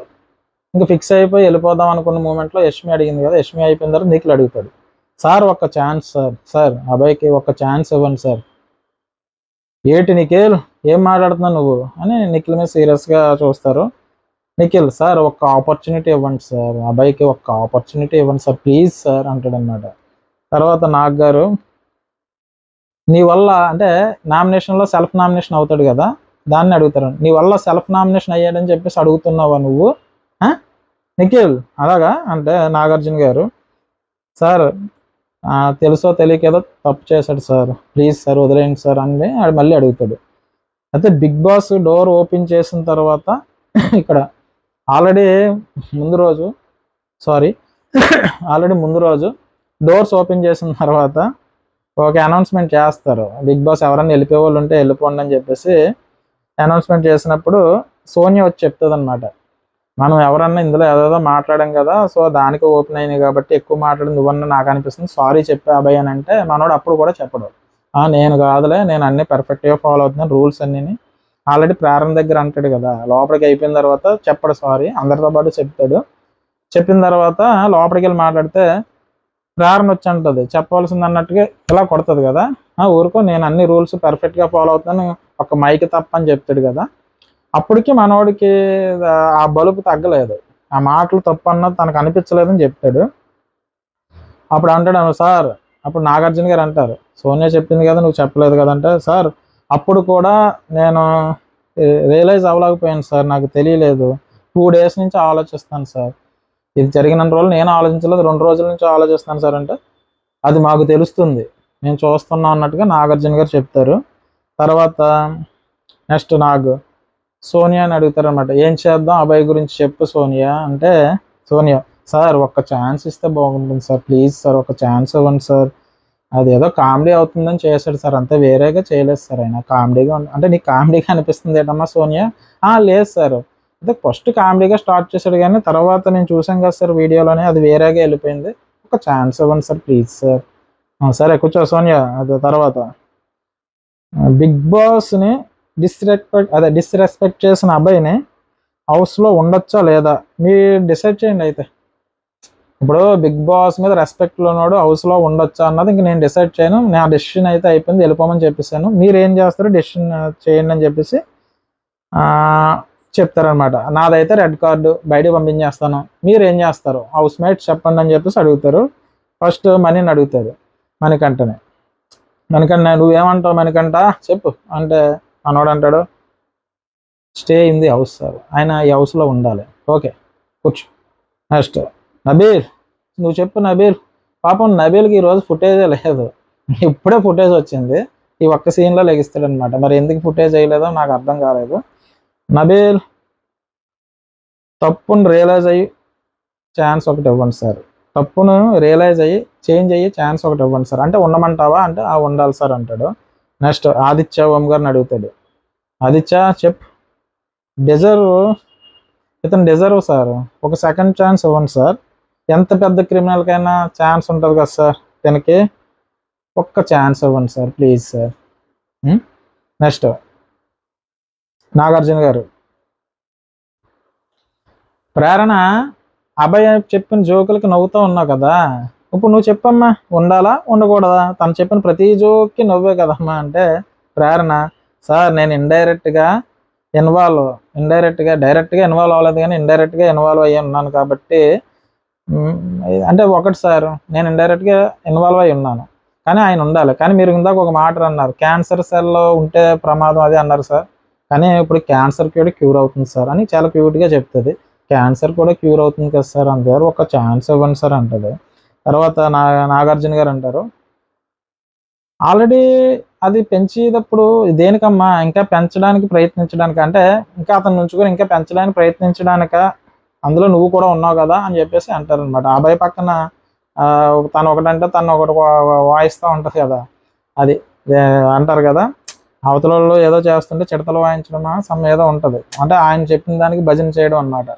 ఇంకా ఫిక్స్ అయిపోయి వెళ్ళిపోదాం అనుకున్న మూమెంట్లో యష్మి అడిగింది కదా, యష్మి అయిపోయిన తర్వాత నిఖిల్ అడుగుతాడు, సార్ ఒక్క ఛాన్స్ సార్ అబ్బాయికి ఒక్క ఛాన్స్ ఇవ్వండి సార్. ఏటి నిఖిల్ ఏం మాట్లాడుతున్నావు నువ్వు అని నిఖిల్ మీద సీరియస్గా చూస్తారు. నిఖిల్ సార్ ఒక్క ఆపర్చునిటీ ఇవ్వండి సార్, అబ్బాయికి ఒక్క ఆపర్చునిటీ ఇవ్వండి సార్ ప్లీజ్ సార్ అంటాడు అనమాట. తర్వాత నాగ్ గారు నీ వల్ల అంటే నామినేషన్లో సెల్ఫ్ నామినేషన్ అవుతాడు కదా, దాన్ని అడుగుతారు. నీ వల్ల సెల్ఫ్ నామినేషన్ అయ్యాడని చెప్పేసి అడుగుతున్నావా నువ్వు నిఖిల్ అలాగా అంటే నాగార్జున గారు సార్ తెలుసో తెలియకేదో తప్పు చేశాడు సార్, ప్లీజ్ సార్ వదిలేయండి సార్ అని మళ్ళీ అడుగుతాడు. అయితే బిగ్ బాస్ డోర్ ఓపెన్ చేసిన తర్వాత ఇక్కడ ఆల్రెడీ ముందు రోజు ఆల్రెడీ ముందు రోజు డోర్స్ ఓపెన్ చేసిన తర్వాత ఒక అనౌన్స్మెంట్ చేస్తారు. బిగ్ బాస్ ఎవరైనా వెళ్ళిపోయే వాళ్ళు ఉంటే వెళ్ళిపోండి అని చెప్పేసి అనౌన్స్మెంట్ చేసినప్పుడు సోనియా వచ్చి చెప్తుంది అనమాట, మనం ఎవరన్నా ఇందులో ఏదో మాట్లాడాం కదా, సో దానికి ఓపెన్ అయినాయి కాబట్టి ఎక్కువ మాట్లాడి నువ్వన్నా నాకు అనిపిస్తుంది, సారీ చెప్పే అబ్బాయి అని అంటే మనోడు అప్పుడు కూడా చెప్పడు, నేను కాదులే నేను అన్నీ పర్ఫెక్ట్గా ఫాలో అవుతున్నాను రూల్స్ అన్నీ. ఆల్రెడీ ప్రారంభ దగ్గర అంటాడు కదా, లోపలికి అయిపోయిన తర్వాత చెప్పడు సారీ, అందరితో పాటు చెప్తాడు. చెప్పిన తర్వాత లోపలికి వెళ్ళి మాట్లాడితే ప్రారంభ వచ్చి అంటుంది చెప్పవలసింది అన్నట్టుగా ఇలా కొడుతుంది కదా, ఊరుకో నేను అన్ని రూల్స్ పర్ఫెక్ట్గా ఫాలో అవుతాను ఒక మైక్ తప్ప అని చెప్తాడు కదా. అప్పటికి మనోడికి ఆ బలుపు తగ్గలేదు, ఆ మాటలు తప్పు అన్నది తనకు అనిపించలేదని చెప్తాడు. అప్పుడు అంటాడు సార్, అప్పుడు నాగార్జున గారు అంటారు సోనియా చెప్పింది కదా నువ్వు చెప్పలేదు కదంటే, సార్ అప్పుడు కూడా నేను రియలైజ్ అవ్వలేకపోయాను సార్, నాకు తెలియలేదు, 2 days నుంచి ఆలోచిస్తాను సార్, ఇది జరిగిన రోజులు నేను ఆలోచించలేదు, 2 రోజుల నుంచి ఆలోచిస్తాను సార్ అంటే, అది మాకు తెలుస్తుంది నేను చూస్తున్నా అన్నట్టుగా నాగార్జున గారు చెప్తారు. తర్వాత నెక్స్ట్ సోనియా అని అడుగుతారు అనమాట, ఏం చేద్దాం అబ్బాయి గురించి చెప్పు సోనియా అంటే, సోనియా సార్ ఒక్క ఛాన్స్ ఇస్తే బాగుంటుంది సార్, ప్లీజ్ సార్ ఒక ఛాన్స్ ఇవ్వండి సార్, అది ఏదో కామెడీ అవుతుందని చేశాడు సార్ అంతే, వేరేగా చేయలేదు సార్ ఆయన కామెడీగా అంటే నీకు కామెడీగా అనిపిస్తుంది ఏంటమ్మా సోనియా, లేదు సార్ అంటే ఫస్ట్ కామెడీగా స్టార్ట్ చేశాడు కానీ తర్వాత నేను చూసాను కదా సార్ వీడియోలోనే అది వేరేగా వెళ్ళిపోయింది, ఒక ఛాన్స్ ఇవ్వండి సార్ ప్లీజ్ సార్. సరే కూర్చో సోనియా. అది తర్వాత బిగ్ బాస్ని డిస్రెస్పెక్ట్ చేసిన అబ్బాయిని హౌస్లో ఉండొచ్చా లేదా మీరు డిసైడ్ చేయండి. అయితే ఇప్పుడు బిగ్ బాస్ మీద రెస్పెక్ట్లో ఉన్నాడు హౌస్లో ఉండొచ్చా అన్నది ఇంక నేను డిసైడ్ చేయను, నా డెసిషన్ అయితే అయిపోయింది వెళ్ళిపోమని చెప్పేసాను, మీరు ఏం చేస్తారో డెసిషన్ చేయండి అని చెప్పేసి చెప్తారనమాట. నాదైతే రెడ్ కార్డు బయటకు పంపించేస్తాను, మీరు ఏం చేస్తారు హౌస్ మేట్స్ చెప్పండి అని చెప్పేసి అడుగుతారు. ఫస్ట్ మనీని అడుగుతారు, మణికంఠని. మణికంఠ నువ్వేమంటావు మణికంఠ చెప్పు అంటే మనోడు అంటాడు stay in the house sir, ఆయన ఈ హౌస్లో ఉండాలి. ఓకే కూర్చో. నెక్స్ట్ నబీల్ నువ్వు చెప్పు నబీల్. పాపం నబీల్కి ఈరోజు ఫుటేజే లేదు, ఇప్పుడే ఫుటేజ్ వచ్చింది, ఈ ఒక్క సీన్లో లెగిస్తాడనమాట, మరి ఎందుకు ఫుటేజ్ వేయలేదో నాకు అర్థం కాలేదు. నబీల్ తప్పును రియలైజ్ అయ్యి ఛాన్స్ ఒకటి ఇవ్వండి సార్, తప్పును రియలైజ్ అయ్యి చేంజ్ అయ్యి ఛాన్స్ ఒకటి ఇవ్వండి సార్ అంటే ఉండమంటావా అంటే ఉండాలి సార్ అంటాడు. నెక్స్ట్ ఆదిత్య ఓం గారిని అడుగుతాడు, ఆదిత్య చెప్పు ఇతను డిజర్వ్ సార్, ఒక సెకండ్ ఛాన్స్ ఇవ్వండి సార్, ఎంత పెద్ద క్రిమినల్కైనా ఛాన్స్ ఉంటుంది కదా సార్, దీనికి ఒక్క ఛాన్స్ ఇవ్వండి sir please sir. Next Nagarjuna గారు ప్రేరణ అబ్బాయి చెప్పిన జోకులకి నవ్వుతూ ఉన్నావు కదా, ఇప్పుడు నువ్వు చెప్పమ్మా ఉండాలా ఉండకూడదా, తను చెప్పిన ప్రతి జోక్కి నవ్వే కదమ్మా అంటే ప్రేరణ సార్ నేను డైరెక్ట్గా ఇన్వాల్వ్ అవ్వలేదు కానీ ఇండైరెక్ట్గా ఇన్వాల్వ్ అయ్యి ఉన్నాను కాబట్టి అంటే ఒకటి సార్ నేను ఇండైరెక్ట్గా ఇన్వాల్వ్ అయ్యి ఉన్నాను కానీ ఆయన ఉండాలి, కానీ మీరు ఇందాక ఒక మాట అన్నారు క్యాన్సర్ సెల్లో ఉంటే ప్రమాదం అది అన్నారు సార్, కానీ ఇప్పుడు క్యాన్సర్ కూడా క్యూర్ అవుతుంది సార్ అని చాలా క్యూట్గా చెప్తుంది, క్యాన్సర్ కూడా క్యూర్ అవుతుంది కదా సార్ అంటారు, ఒక ఛాన్స్ ఇవ్వండి సార్ అంటది. తర్వాత నాగార్జున గారు అంటారు ఆల్రెడీ అది పెంచేటప్పుడు దేనికమ్మా ఇంకా పెంచడానికి ప్రయత్నించడానికి అంటే ఇంకా అతను ఉంచుకొని ఇంకా పెంచడానికి ప్రయత్నించడానిక, అందులో నువ్వు కూడా ఉన్నావు కదా అని చెప్పేసి అంటారు అనమాట. అబ్బాయి పక్కన తను ఒకటంటే తను ఒకటి వాయిస్తూ ఉంటుంది కదా, అది అంటారు కదా అవతలలో ఏదో చేస్తుంటే చిడతలు వాయించడమా సమ్ ఏదో ఉంటుంది అంటే ఆయన చెప్పిన దానికి భజన చేయడం అనమాట.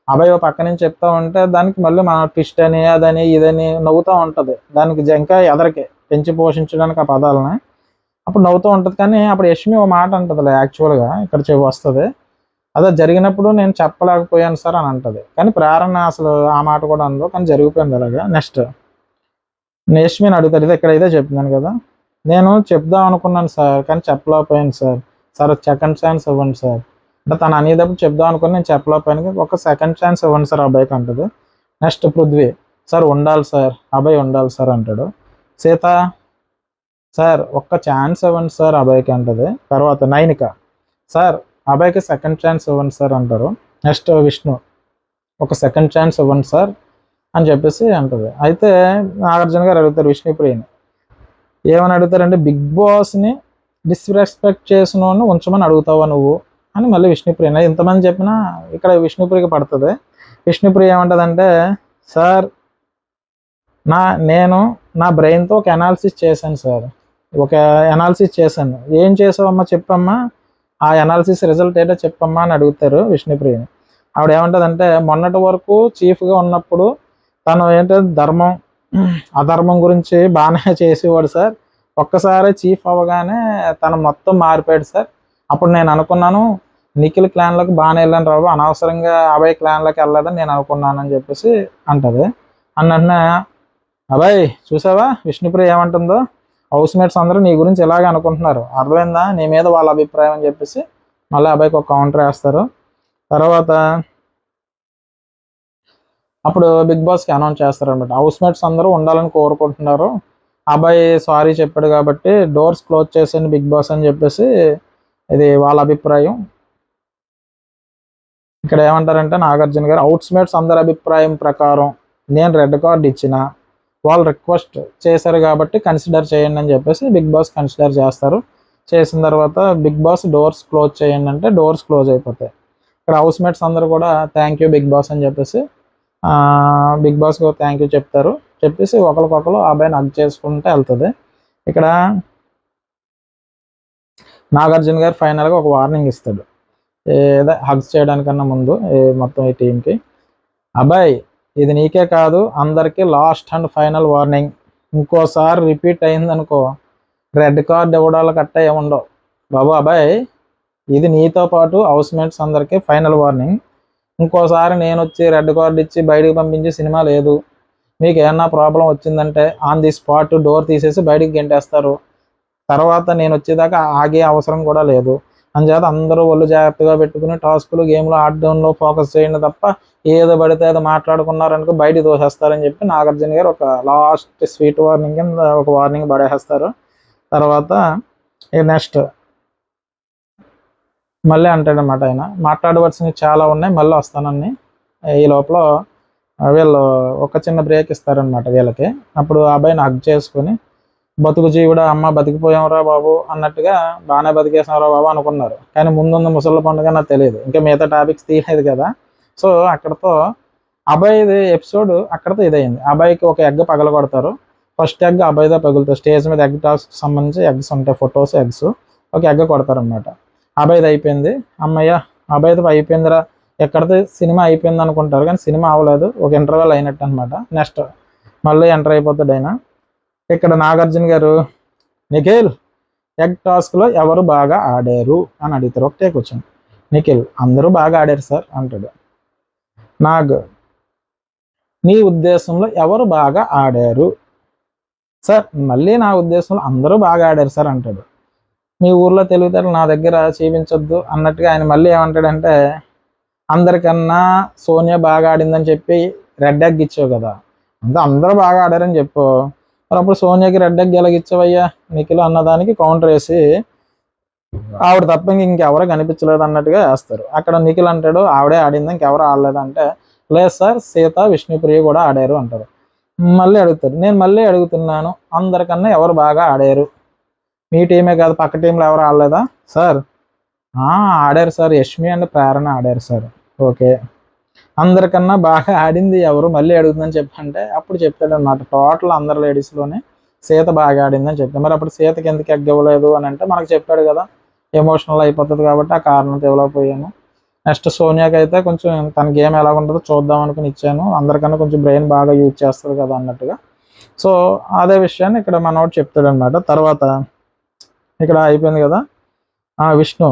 అబ్బాయి పక్క నుంచి చెప్తా ఉంటే దానికి మళ్ళీ మన ట్విస్ట్ అని అదని ఇదని నవ్వుతూ ఉంటుంది, దానికి ఇంకా ఎదరికి పెంచి పోషించడానికి ఆ పదాలని అప్పుడు నవ్వుతూ ఉంటుంది. కానీ అప్పుడు యష్మి ఒక మాట అంటుంది యాక్చువల్గా ఇక్కడ వస్తుంది, అదే జరిగినప్పుడు నేను చెప్పలేకపోయాను సార్ అని అంటుంది, కానీ ప్రేరణ అసలు ఆ మాట కూడా అనదు కానీ జరిగిపోయింది అలాగా. నెక్స్ట్ యష్మిని అడుగుతారు, ఇది ఇక్కడ ఇదే చెప్తున్నాను కదా, నేను చెప్దాం అనుకున్నాను సార్ కానీ చెప్పలేకపోయాను సార్, సార్ సెకండ్ ఛాన్స్ ఇవ్వండి సార్, అంటే తను అనేటప్పుడు చెప్దాం అనుకుని నేను చెప్పలేకపోయాను. ఒక సెకండ్ ఛాన్స్ ఇవ్వండి సార్ అబ్బాయికి అంటది. నెక్స్ట్ పృథ్వీ, సార్ ఉండాలి సార్, అబ్బాయి ఉండాలి సార్ అంటాడు. సీత, సార్ ఒక్క ఛాన్స్ ఇవ్వండి సార్ అబ్బాయికి అంటది. తర్వాత నైనిక, సార్ అబ్బాయికి సెకండ్ ఛాన్స్ ఇవ్వండి సార్ అంటారు. నెక్స్ట్ విష్ణు, ఒక సెకండ్ ఛాన్స్ ఇవ్వండి సార్ అని చెప్పేసి అంటది. అయితే నాగార్జున గారు అడుగుతారు విష్ణుప్రియని, ఏమని అడుగుతారంటే బిగ్ బాస్ని డిస్రెస్పెక్ట్ చేసిన ఉంచమని అడుగుతావా నువ్వు అని మళ్ళీ విష్ణుప్రియ. ఇంతమంది చెప్పినా ఇక్కడ విష్ణుప్రియకి పడుతుంది. విష్ణుప్రియ ఏమంటదంటే, సార్ నేను నా బ్రెయిన్తో ఒక అనాలిసిస్ చేశాను సార్, ఒక అనాలిసిస్ చేశాను. ఏం చేసావమ్మా చెప్పమ్మా, ఆ అనాలిసిస్ రిజల్ట్ ఏంటో చెప్పమ్మా అని అడుగుతారు విష్ణుప్రియని. ఆవిడ ఏమంటదంటే, మొన్నటి వరకు చీఫ్గా ఉన్నప్పుడు తను ఏంటంటే ధర్మం అధర్మం గురించి బాగానే చేసేవాడు సార్, ఒక్కసారి చీఫ్ అవ్వగానే తను మొత్తం మారిపోయాడు సార్. అప్పుడు నేను అనుకున్నాను నిఖిల్ క్లాన్లోకి బాగానే వెళ్ళాను రావు, అనవసరంగా అభయ్ క్లాన్లోకి వెళ్ళలేదని నేను అనుకున్నాను అని చెప్పేసి అంటది. అన్నట్టునే అభయ్ చూసావా విష్ణుప్రియ ఏమంటుందో, హౌస్ మేట్స్ అందరూ నీ గురించి ఇలాగే అనుకుంటున్నారు, అర్థమైందా, నీ మీద వాళ్ళ అభిప్రాయం అని చెప్పేసి మళ్ళీ అబ్బాయికి ఒక కౌంటర్ వేస్తారు. తర్వాత అప్పుడు బిగ్ బాస్కి అనౌన్స్ చేస్తారు అనమాట, హౌస్ మేట్స్ అందరూ ఉండాలని కోరుకుంటున్నారు, అబ్బాయి సారీ చెప్పాడు కాబట్టి డోర్స్ క్లోజ్ చేసేయండి బిగ్ బాస్ అని చెప్పేసి ఇది వాళ్ళ అభిప్రాయం. ఇక్కడ ఏమంటారంటే నాగార్జున గారు, హౌస్ మేట్స్ అందరి అభిప్రాయం ప్రకారం నేను రెడ్ కార్డ్ ఇచ్చిన, వాళ్ళు రిక్వెస్ట్ చేశారు కాబట్టి కన్సిడర్ చేయండి అని చెప్పేసి బిగ్ బాస్ కన్సిడర్ చేస్తారు. చేసిన తర్వాత బిగ్ బాస్ డోర్స్ క్లోజ్ చేయండి అంటే డోర్స్ క్లోజ్ అయిపోతాయి. ఇక్కడ హౌస్ మేట్స్ అందరూ కూడా థ్యాంక్ యూ బిగ్ బాస్ అని చెప్పేసి బిగ్ బాస్కి థ్యాంక్ యూ చెప్తారు. చెప్పేసి ఒకరికొకరు ఆ అబ్బాయిని హగ్ చేసుకుంటే వెళ్తుంది. ఇక్కడ నాగార్జున గారు ఫైనల్గా ఒక వార్నింగ్ ఇస్తాడు, ఏదో హగ్స్ చేయడానికన్నా ముందు మొత్తం ఈ టీంకి, అబ్బాయి ఇది నీకే కాదు అందరికీ లాస్ట్ అండ్ ఫైనల్ వార్నింగ్, ఇంకోసారి రిపీట్ అయిందనుకో రెడ్ కార్డ్ ఇవ్వడాలు కట్ట ఏముండవు బాబు, అబ్బాయి ఇది నీతో పాటు హౌస్ మేట్స్ అందరికీ ఫైనల్ వార్నింగ్, ఇంకోసారి నేను వచ్చి రెడ్ కార్డ్ ఇచ్చి బయటికి పంపించే సినిమా లేదు, మీకు ఏమన్నా ప్రాబ్లం వచ్చిందంటే ఆన్ ది స్పాట్ డోర్ తీసేసి బయటికి గెంటేస్తారు, తర్వాత నేను వచ్చేదాకా ఆగే అవసరం కూడా లేదు, అంచేత అందరూ ఒళ్ళు జాగ్రత్తగా పెట్టుకుని టాస్కులు గేమ్లు ఆడడంలో ఫోకస్ చేయండి తప్ప ఏదో పడితే ఏదో మాట్లాడుకున్నారనుకో బయటికి తోసేస్తారని చెప్పి నాగార్జున గారు ఒక లాస్ట్ స్వీట్ వార్నింగ్ కింద ఒక వార్నింగ్ పడేస్తారు. తర్వాత నెక్స్ట్ మళ్ళీ అంటాడనమాట, ఆయన మాట్లాడవలసినవి చాలా ఉన్నాయి మళ్ళీ వస్తానని. ఈ లోపల వీళ్ళు ఒక చిన్న బ్రేక్ ఇస్తారనమాట వీళ్ళకి. అప్పుడు ఆ అబ్బాయిని హగ్ చేసుకుని బతుకు జీవుడా అమ్మ బతికిపోయావురా బాబు అన్నట్టుగా, బాగానే బతికేసావురా బాబు అనుకున్నారు. కానీ ముందున్న ముసళ్ళ పండుగ నాకు తెలియదు, ఇంకా మిగతా టాపిక్స్ తీయలేదు కదా. సో అక్కడతో అబ్బాయిది ఎపిసోడ్ అక్కడతో ఇదయింది. అబ్బాయికి ఒక ఎగ్ పగలగొడతారు. ఫస్ట్ ఎగ్ అబ్బాయితో పగులుతారు. స్టేజ్ మీద ఎగ్ టాస్క్ సంబంధించి ఎగ్స్ ఉంటాయి, ఫొటోస్ ఎగ్స్, ఒక ఎగ్ కొడతారనమాట. అబ్బాయిది అయిపోయింది, అమ్మయ్య అబ్బాయితో అయిపోయిందిరా, ఎక్కడితో సినిమా అయిపోయింది అనుకుంటారు కానీ సినిమా అవ్వలేదు, ఒక ఇంటర్వెల్ అయినట్టు అనమాట. నెక్స్ట్ మళ్ళీ ఎంటర్ అయిపోతాడు ఆయన. ఇక్కడ నాగార్జున గారు, నిఖిల్ ఎగ్ టాస్క్లో ఎవరు బాగా ఆడారు అని అడుగుతారు. ఒకటే క్వశ్చన్. నిఖిల్ అందరూ బాగా ఆడారు సార్ అంటాడు. నాగ్ నీ ఉద్దేశంలో ఎవరు బాగా ఆడారు సార్, మళ్ళీ నా ఉద్దేశంలో అందరూ బాగా ఆడారు సార్ అంటాడు. మీ ఊర్లో తెలివితేటలు నా దగ్గర చూపించొద్దు అన్నట్టుగా ఆయన మళ్ళీ ఏమంటాడంటే, అందరికన్నా సోనియా బాగా ఆడిందని చెప్పి రెడ్ ఎగ్ ఇచ్చావు కదా, అందరూ బాగా ఆడారని చెప్పు, మరి అప్పుడు సోనియాకి రెడ్ ఎగ్ ఎలాగిచ్చావయ్యా నిఖిల్ అన్నదానికి కౌంటర్ వేసి ఆవిడ తప్ప ఇంకెవరో కనిపించలేదు అన్నట్టుగా వేస్తారు. అక్కడ నిఖిల్ అంటాడు ఆవిడే ఆడింది ఇంకెవరు ఆడలేదు అంటే, లేదు సార్ సీత విష్ణుప్రియ కూడా ఆడారు అంటారు. మళ్ళీ అడుగుతారు, నేను మళ్ళీ అడుగుతున్నాను అందరికన్నా ఎవరు బాగా ఆడారు, మీ టీమే కాదు పక్క టీంలో ఎవరు ఆడలేదా సార్, ఆడారు సార్ యష్మి అండ్ ప్రేరణ ఆడారు సార్. ఓకే, అందరికన్నా బాగా ఆడింది ఎవరు మళ్ళీ అడుగుతుందని చెప్పంటే అప్పుడు చెప్తాడు అనమాట, టోటల్ అందరు లేడీస్లోనే సీత బాగా ఆడిందని చెప్తాను. మరి అప్పుడు సీతకి ఎందుకు ఎగ్ ఇవ్వలేదు అని అంటే మనకు చెప్పాడు కదా, ఎమోషనల్ అయిపోతుంది కాబట్టి ఆ కారణంతో ఇవ్వలేకపోయాను. నెక్స్ట్ సోనియాకి అయితే కొంచెం తన గేమ్ ఎలా ఉంటుందో చూద్దాం అనుకుని ఇచ్చాను, అందరికన్నా కొంచెం బ్రెయిన్ బాగా యూజ్ చేస్తారు కదా అన్నట్టుగా. సో అదే విషయాన్ని ఇక్కడ మనోడు చెప్తాడు అనమాట. తర్వాత ఇక్కడ అయిపోయింది కదా, విష్ణు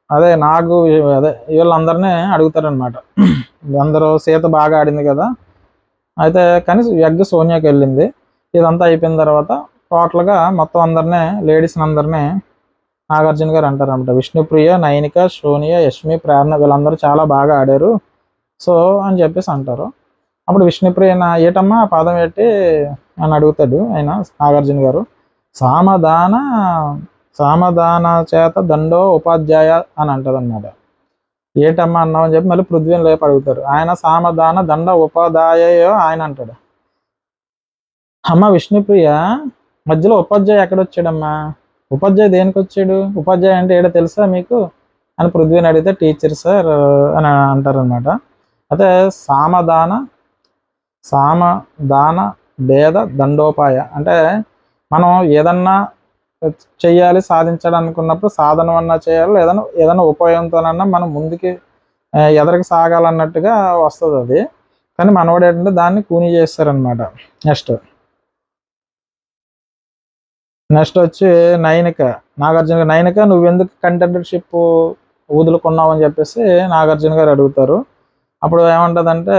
అదే నాకు అదే వీళ్ళందరినీ అడుగుతారనమాట, అందరూ సీత బాగా ఆడింది కదా, అయితే కానీ ఎగ్ సోనియాకి వెళ్ళింది. ఇదంతా అయిపోయిన తర్వాత టోటల్గా మొత్తం అందరినీ లేడీస్ని అందరినీ నాగార్జున గారు అంటారనమాట, విష్ణుప్రియ, నైనిక, సోనియా, యష్మి, ప్రేరణ వీళ్ళందరూ చాలా బాగా ఆడారు సో అని చెప్పేసి అంటారు. అప్పుడు విష్ణుప్రియ ఏటమ్మా పాదం పెట్టి అని అడుగుతాడు ఆయన నాగార్జున గారు. సామధాన సామధాన చేత దండో ఉపాధ్యాయ అని అంటారనమాట. ఏటమ్మా అన్నావు అని చెప్పి మళ్ళీ పృథ్వీని లేపు అడుగుతారు. ఆయన సామధాన దండ ఉపాధ్యాయో ఆయన అంటాడు. అమ్మ విష్ణుప్రియ, మధ్యలో ఉపాధ్యాయ ఎక్కడొచ్చాడమ్మా? ఉపాధ్యాయ దేనికి వచ్చాడు? ఉపాధ్యాయ అంటే ఏడో తెలుసా మీకు అని పృథ్వీని అడిగితే టీచర్ సార్ అని అంటారనమాట. అయితే సామదాన భేద దండోపాయ అంటే మనం ఏదన్నా చెయ్యాలి సాధించాలనుకున్నప్పుడు సాధనం అన్నా చేయాలి, ఏదైనా ఉపయోగంతోనన్నా మనం ముందుకి ఎదరికి సాగాలన్నట్టుగా వస్తుంది అది. కానీ మనవాడు ఏంటంటే దాన్ని కూని చేస్తారనమాట. నెక్స్ట్ వచ్చి నైనిక, నాగార్జున గారు. నైనిక, నువ్వెందుకు కంటెంటర్షిప్ వదులుకున్నావు అని చెప్పేసి నాగార్జున గారు అడుగుతారు. అప్పుడు ఏమంటుందంటే,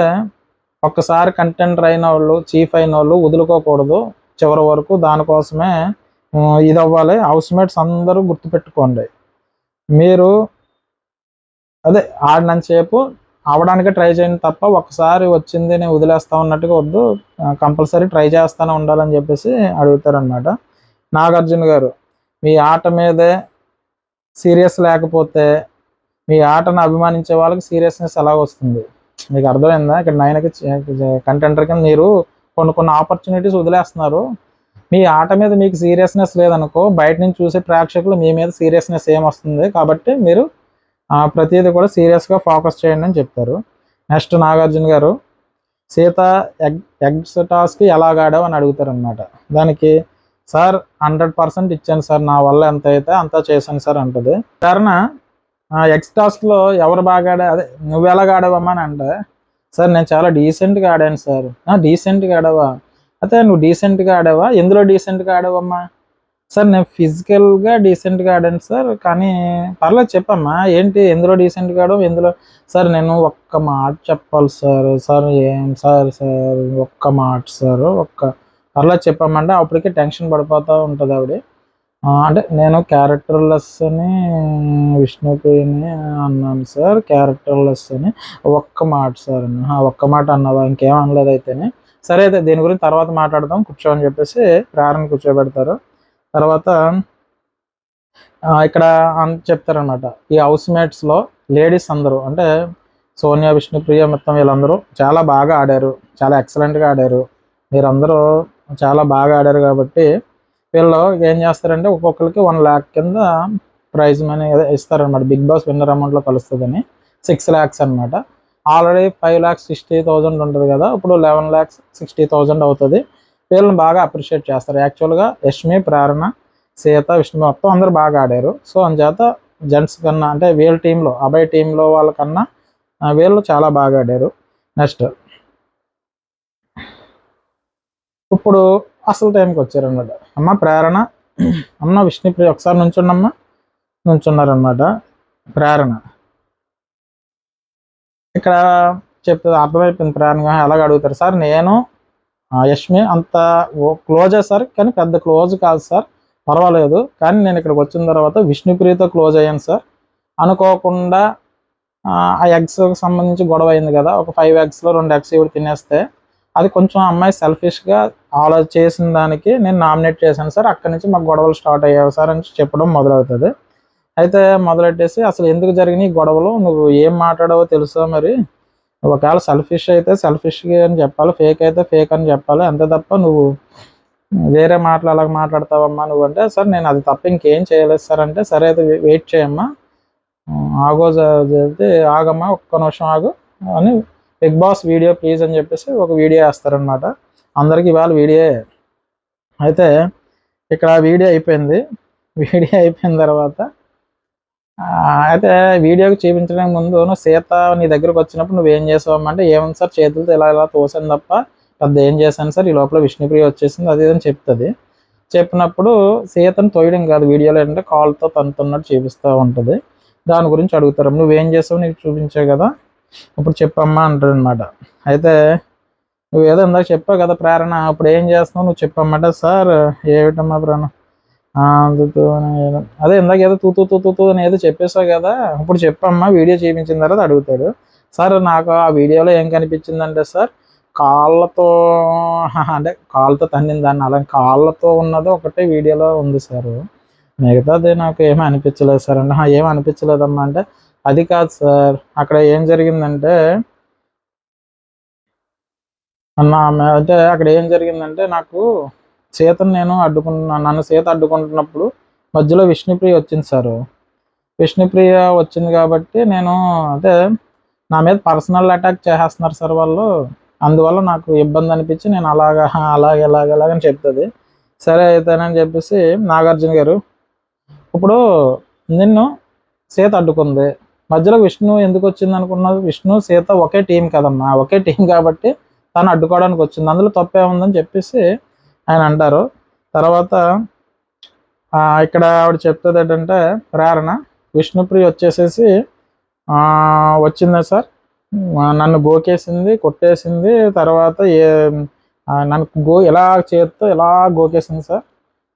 ఒక్కసారి కంటెంటర్ అయిన వాళ్ళు, చీఫ్ అయిన వాళ్ళు వదులుకోకూడదు చివరి వరకు, దానికోసమే ఇది అవ్వాలి. హౌస్ మేట్స్ అందరూ గుర్తుపెట్టుకోండి, మీరు అదే ఆడినంతసేపు అవడానికి ట్రై చేయండి తప్ప ఒకసారి వచ్చింది నేను వదిలేస్తా ఉన్నట్టుగా వద్దు, కంపల్సరీ ట్రై చేస్తూనే ఉండాలని చెప్పేసి అడుగుతారనమాట. నాగార్జున గారు, మీ ఆట మీదే సీరియస్ లేకపోతే మీ ఆటను అభిమానించే వాళ్ళకి సీరియస్నెస్ ఎలా వస్తుంది? మీకు అర్థమైందా? ఇక్కడ నైన్కి కంటెంటర్ కింద మీరు కొన్ని ఆపర్చునిటీస్ వదిలేస్తున్నారు. మీ ఆట మీద మీకు సీరియస్నెస్ లేదనుకో, బయట నుంచి చూసే ప్రేక్షకులు మీ మీద సీరియస్నెస్ ఏమొస్తుంది, కాబట్టి మీరు ప్రతిదీ కూడా సీరియస్గా ఫోకస్ చేయండి అని చెప్తారు. నెక్స్ట్ నాగార్జున గారు, సీత ఎగ్స్ టాస్క్ ఎలాగాడావు అని అడుగుతారు అనమాట. దానికి సార్ 100% ఇచ్చాను సార్, నా వల్ల ఎంత అయితే అంతా చేశాను సార్ అంటది. కారణ ఎగ్స్ టాస్క్లో ఎవరు బాగా అదే నువ్వు ఎలాగ ఆడావమ్మా అని అంటే, సార్ నేను చాలా డీసెంట్గా ఆడాను సార్. డీసెంట్గా ఆడావా? అయితే నువ్వు డీసెంట్గా ఆడావా? ఎందులో డీసెంట్గా ఆడావమ్మా? సార్ నేను ఫిజికల్గా డీసెంట్గా ఆడాను సార్, కానీ పర్లేదు చెప్పమ్మా ఏంటి ఎందులో డీసెంట్గా ఆడావు, ఎందులో? సార్ నేను ఒక్క మాట చెప్పాలి సార్. సార్ ఏం సార్ ఒక్క మాట సార్, పర్లేదు చెప్పామంటే అప్పటికే టెన్షన్ పడిపోతూ ఉంటుంది ఆవిడ. అంటే నేను క్యారెక్టర్లెస్ అని విష్ణుప్రియని అన్నాను సార్, క్యారెక్టర్లెస్ అని. ఒక్క మాట సార్ ఒక్క మాట అన్నావా? ఇంకేం అనలేదు అయితేనే. సరే అయితే దీని గురించి తర్వాత మాట్లాడదాం కూర్చోని చెప్పేసి ప్రేరణ కూర్చోబెడతారు. తర్వాత ఇక్కడ చెప్తారనమాట, ఈ హౌస్ మేట్స్లో లేడీస్ అందరూ అంటే సోనియా, విష్ణుప్రియ మొత్తం వీళ్ళందరూ చాలా బాగా ఆడారు, చాలా ఎక్సలెంట్గా ఆడారు, మీరందరూ చాలా బాగా ఆడారు కాబట్టి వీళ్ళు ఏం చేస్తారంటే ఒక్కొక్కరికి 1 lakh కింద ప్రైజ్ మనీ ఇస్తారనమాట. బిగ్ బాస్ విన్నర్ అమౌంట్లో కలుస్తుందని 6 lakhs అనమాట. ఆల్రెడీ 5,60,000 ఉంటుంది కదా, ఇప్పుడు 11,60,000 అవుతుంది. వీళ్ళని బాగా అప్రిషియేట్ చేస్తారు. యాక్చువల్గా యష్మి, ప్రేరణ, సీత, విష్ణు మొత్తం అందరూ బాగా ఆడారు. సో అందుచేత జెంట్స్ కన్నా అంటే వీళ్ళ టీంలో అబ్బాయి టీంలో వాళ్ళకన్నా వీళ్ళు చాలా బాగా ఆడారు. నెక్స్ట్ ఇప్పుడు అసలు టైంకి వచ్చారనమాట. అమ్మ ప్రేరణ, అమ్మ విష్ణుప్రియ ఒకసారి నుంచున్నమ్మా. నుంచున్నారనమాట. ప్రేరణ ఇక్కడ చెప్తే అర్థమైపోయింది. ప్రేరణ అలాగ అడుగుతారు, సార్ నేను యష్మి అంత క్లోజే సార్, కానీ పెద్ద క్లోజ్ కాదు సార్, పర్వాలేదు, కానీ నేను ఇక్కడికి వచ్చిన తర్వాత విష్ణుప్రియతో క్లోజ్ అయ్యాను సార్. అనుకోకుండా ఆ ఎగ్స్కి సంబంధించి గొడవ అయింది కదా, ఒక 5 eggsలో 2 eggs ఇవి తినేస్తే అది కొంచెం అమ్మాయి సెల్ఫిష్గా చేసిన దానికి నేను నామినేట్ చేశాను సార్, అక్కడి నుంచి మాకు గొడవలు స్టార్ట్ అయ్యావు సార్ అని చెప్పడం మొదలవుతుంది. అయితే మొదలెట్టేసి అసలు ఎందుకు జరిగినాయి గొడవలు, నువ్వు ఏం మాట్లాడావో తెలుసా, మరి ఒకవేళ సెల్ఫిష్ అయితే సెల్ఫిష్గా అని చెప్పాలి, ఫేక్ అయితే ఫేక్ అని చెప్పాలి, అంతే తప్ప నువ్వు వేరే మాటలు అలాగ మాట్లాడతావమ్మా నువ్వు అంటే, సార్ నేను అది తప్ప ఇంకేం చేయలేదు సార్ అంటే, సరే అయితే వెయిట్ చేయమ్మా, ఆగమ్మా ఒక్క నిమిషం ఆగు అని బిగ్ బాస్ వీడియో ప్లీజ్ అని చెప్పేసి ఒక వీడియో వేస్తారనమాట. అందరికీ ఇవాళ వీడియో. అయితే ఇక్కడ వీడియో అయిపోయింది. వీడియో అయిపోయిన తర్వాత అయితే వీడియోకి చూపించడానికి ముందు నువ్వు సీత నీ దగ్గరకు వచ్చినప్పుడు నువ్వేం చేసావమ్మంటే, ఏముంది సార్ చేతులతో ఇలా తోసాను తప్ప పెద్ద ఏం చేశాను సార్, ఈ లోపల విష్ణుప్రియ వచ్చేసింది అది అని చెప్తుంది. చెప్పినప్పుడు సీతను తోయడం కాదు వీడియోలో ఏంటంటే కాల్తో తన్నుతున్నట్టు చూపిస్తూ ఉంటుంది. దాని గురించి అడుగుతారు, నువ్వేం చేసావు నీకు చూపించావు కదా, ఇప్పుడు చెప్పమ్మా అంటారు అనమాట. అయితే నువ్వు ఏదో ఇందాక చెప్పావు కదా ప్రేరణ, అప్పుడు ఏం చేస్తున్నావు నువ్వు చెప్పమ్మంటే, సార్ ఏమిటమ్మా ప్రేరణ, అదే ఇందాక ఏదో తూ అని ఏదో చెప్పేసావు కదా, ఇప్పుడు చెప్పమ్మా వీడియో చూపించిన తర్వాత అడుగుతాడు. సార్ నాకు ఆ వీడియోలో ఏం కనిపించిందంటే సార్, కాళ్ళతో అంటే కాళ్ళతో తన్నిన దాన్ని అలా కాళ్ళతో ఉన్నది ఒకటే వీడియోలో ఉంది సార్, మిగతాది నాకు ఏమీ అనిపించలేదు సార్ అంటే. ఏం అనిపించలేదమ్మా అంటే, అది కాదు సార్ అక్కడ ఏం జరిగిందంటే అంటే అక్కడ ఏం జరిగిందంటే, నాకు సీతను నేను నన్ను సీత అడ్డుకుంటున్నప్పుడు మధ్యలో విష్ణుప్రియ వచ్చింది సార్. విష్ణుప్రియ వచ్చింది కాబట్టి నేను అంటే నా మీద పర్సనల్ అటాక్ చేసేస్తున్నారు సార్ వాళ్ళు, అందువల్ల నాకు ఇబ్బంది అనిపించి నేను అలాగని చెప్తుంది. సరే అయితేనని చెప్పేసి నాగార్జున గారు, ఇప్పుడు నిన్ను సీత అడ్డుకుంది, మధ్యలో విష్ణు ఎందుకు వచ్చింది అనుకున్నావు? విష్ణు సీత ఒకే టీం కదమ్మా, ఒకే టీం కాబట్టి తను అడ్డుకోవడానికి వచ్చింది, అందులో తప్పే ఉందని చెప్పేసి ఆయన అంటారు. తర్వాత ఇక్కడ ఆవిడ చెప్తుంది ఏంటంటే ప్రేరణ, విష్ణుప్రియ వచ్చేసేసి వచ్చిందా సార్, నన్ను గోకేసింది, కొట్టేసింది, తర్వాత నన్ను ఇలా చేత్తో ఇలా గోకేసింది సార్,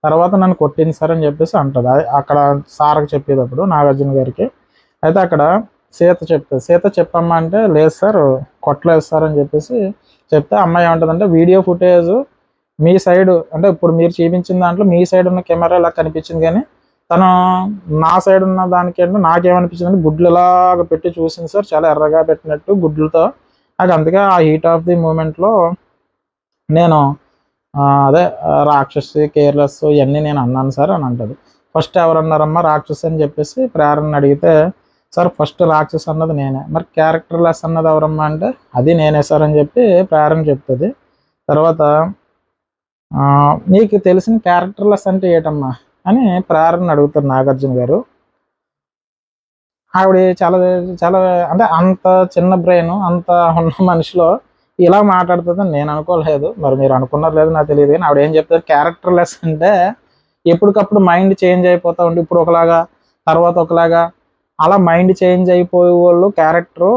తర్వాత నన్ను కొట్టింది సార్ అని చెప్పేసి అంటుంది అక్కడ సార్కి చెప్పేటప్పుడు నాగార్జున గారికి. అయితే అక్కడ సీత చెప్పమ్మా అంటే, లేదు సార్ కొట్టలేదు సార్ అని చెప్పేసి చెప్తే, అమ్మాయి ఏమంటుందంటే వీడియో ఫుటేజ్ మీ సైడ్ అంటే ఇప్పుడు మీరు చూపించిన దాంట్లో మీ సైడ్ ఉన్న కెమెరా ఇలా కనిపించింది, కానీ తను నా సైడ్ ఉన్న దానికి అంటే నాకేమనిపించింది అంటే గుడ్లు ఇలాగ పెట్టి చూసింది సార్, చాలా ఎర్రగా పెట్టినట్టు గుడ్లతో. నాకు అందుకే ఆ హీట్ ఆఫ్ ది మూమెంట్లో నేను అదే రాక్షసి, కేర్లెస్ ఇవన్నీ నేను అన్నాను సార్ అని అంటుంది. ఫస్ట్ ఎవరన్నారమ్మా రాక్షసి అని చెప్పేసి ప్రేరణ అడిగితే, సార్ ఫస్ట్ రాక్షసి అన్నది నేనే, మరి క్యారెక్టర్లెస్ అన్నది ఎవరమ్మా అంటే, అది నేనే సార్ అని చెప్పి ప్రేరణ చెప్తుంది. తర్వాత నీకు తెలిసిన క్యారెక్టర్లెస్ అంటే ఏటమ్మా అని ప్రేరణ అడుగుతారు నాగార్జున గారు. ఆవిడ చాలా చాలా అంటే అంత చిన్న బ్రెయిన్ అంత ఉన్న మనిషిలో ఇలా మాట్లాడుతుందని నేను అనుకోలేదు, మరి మీరు అనుకున్నారు లేదు నాకు తెలియదు, కానీ ఆవిడ ఏం చెప్తారు, క్యారెక్టర్లెస్ అంటే ఎప్పటికప్పుడు మైండ్ చేంజ్ అయిపోతూ ఉండి ఇప్పుడు ఒకలాగా తర్వాత ఒకలాగా అలా మైండ్ చేంజ్ అయిపోయే వాళ్ళు క్యారెక్టరు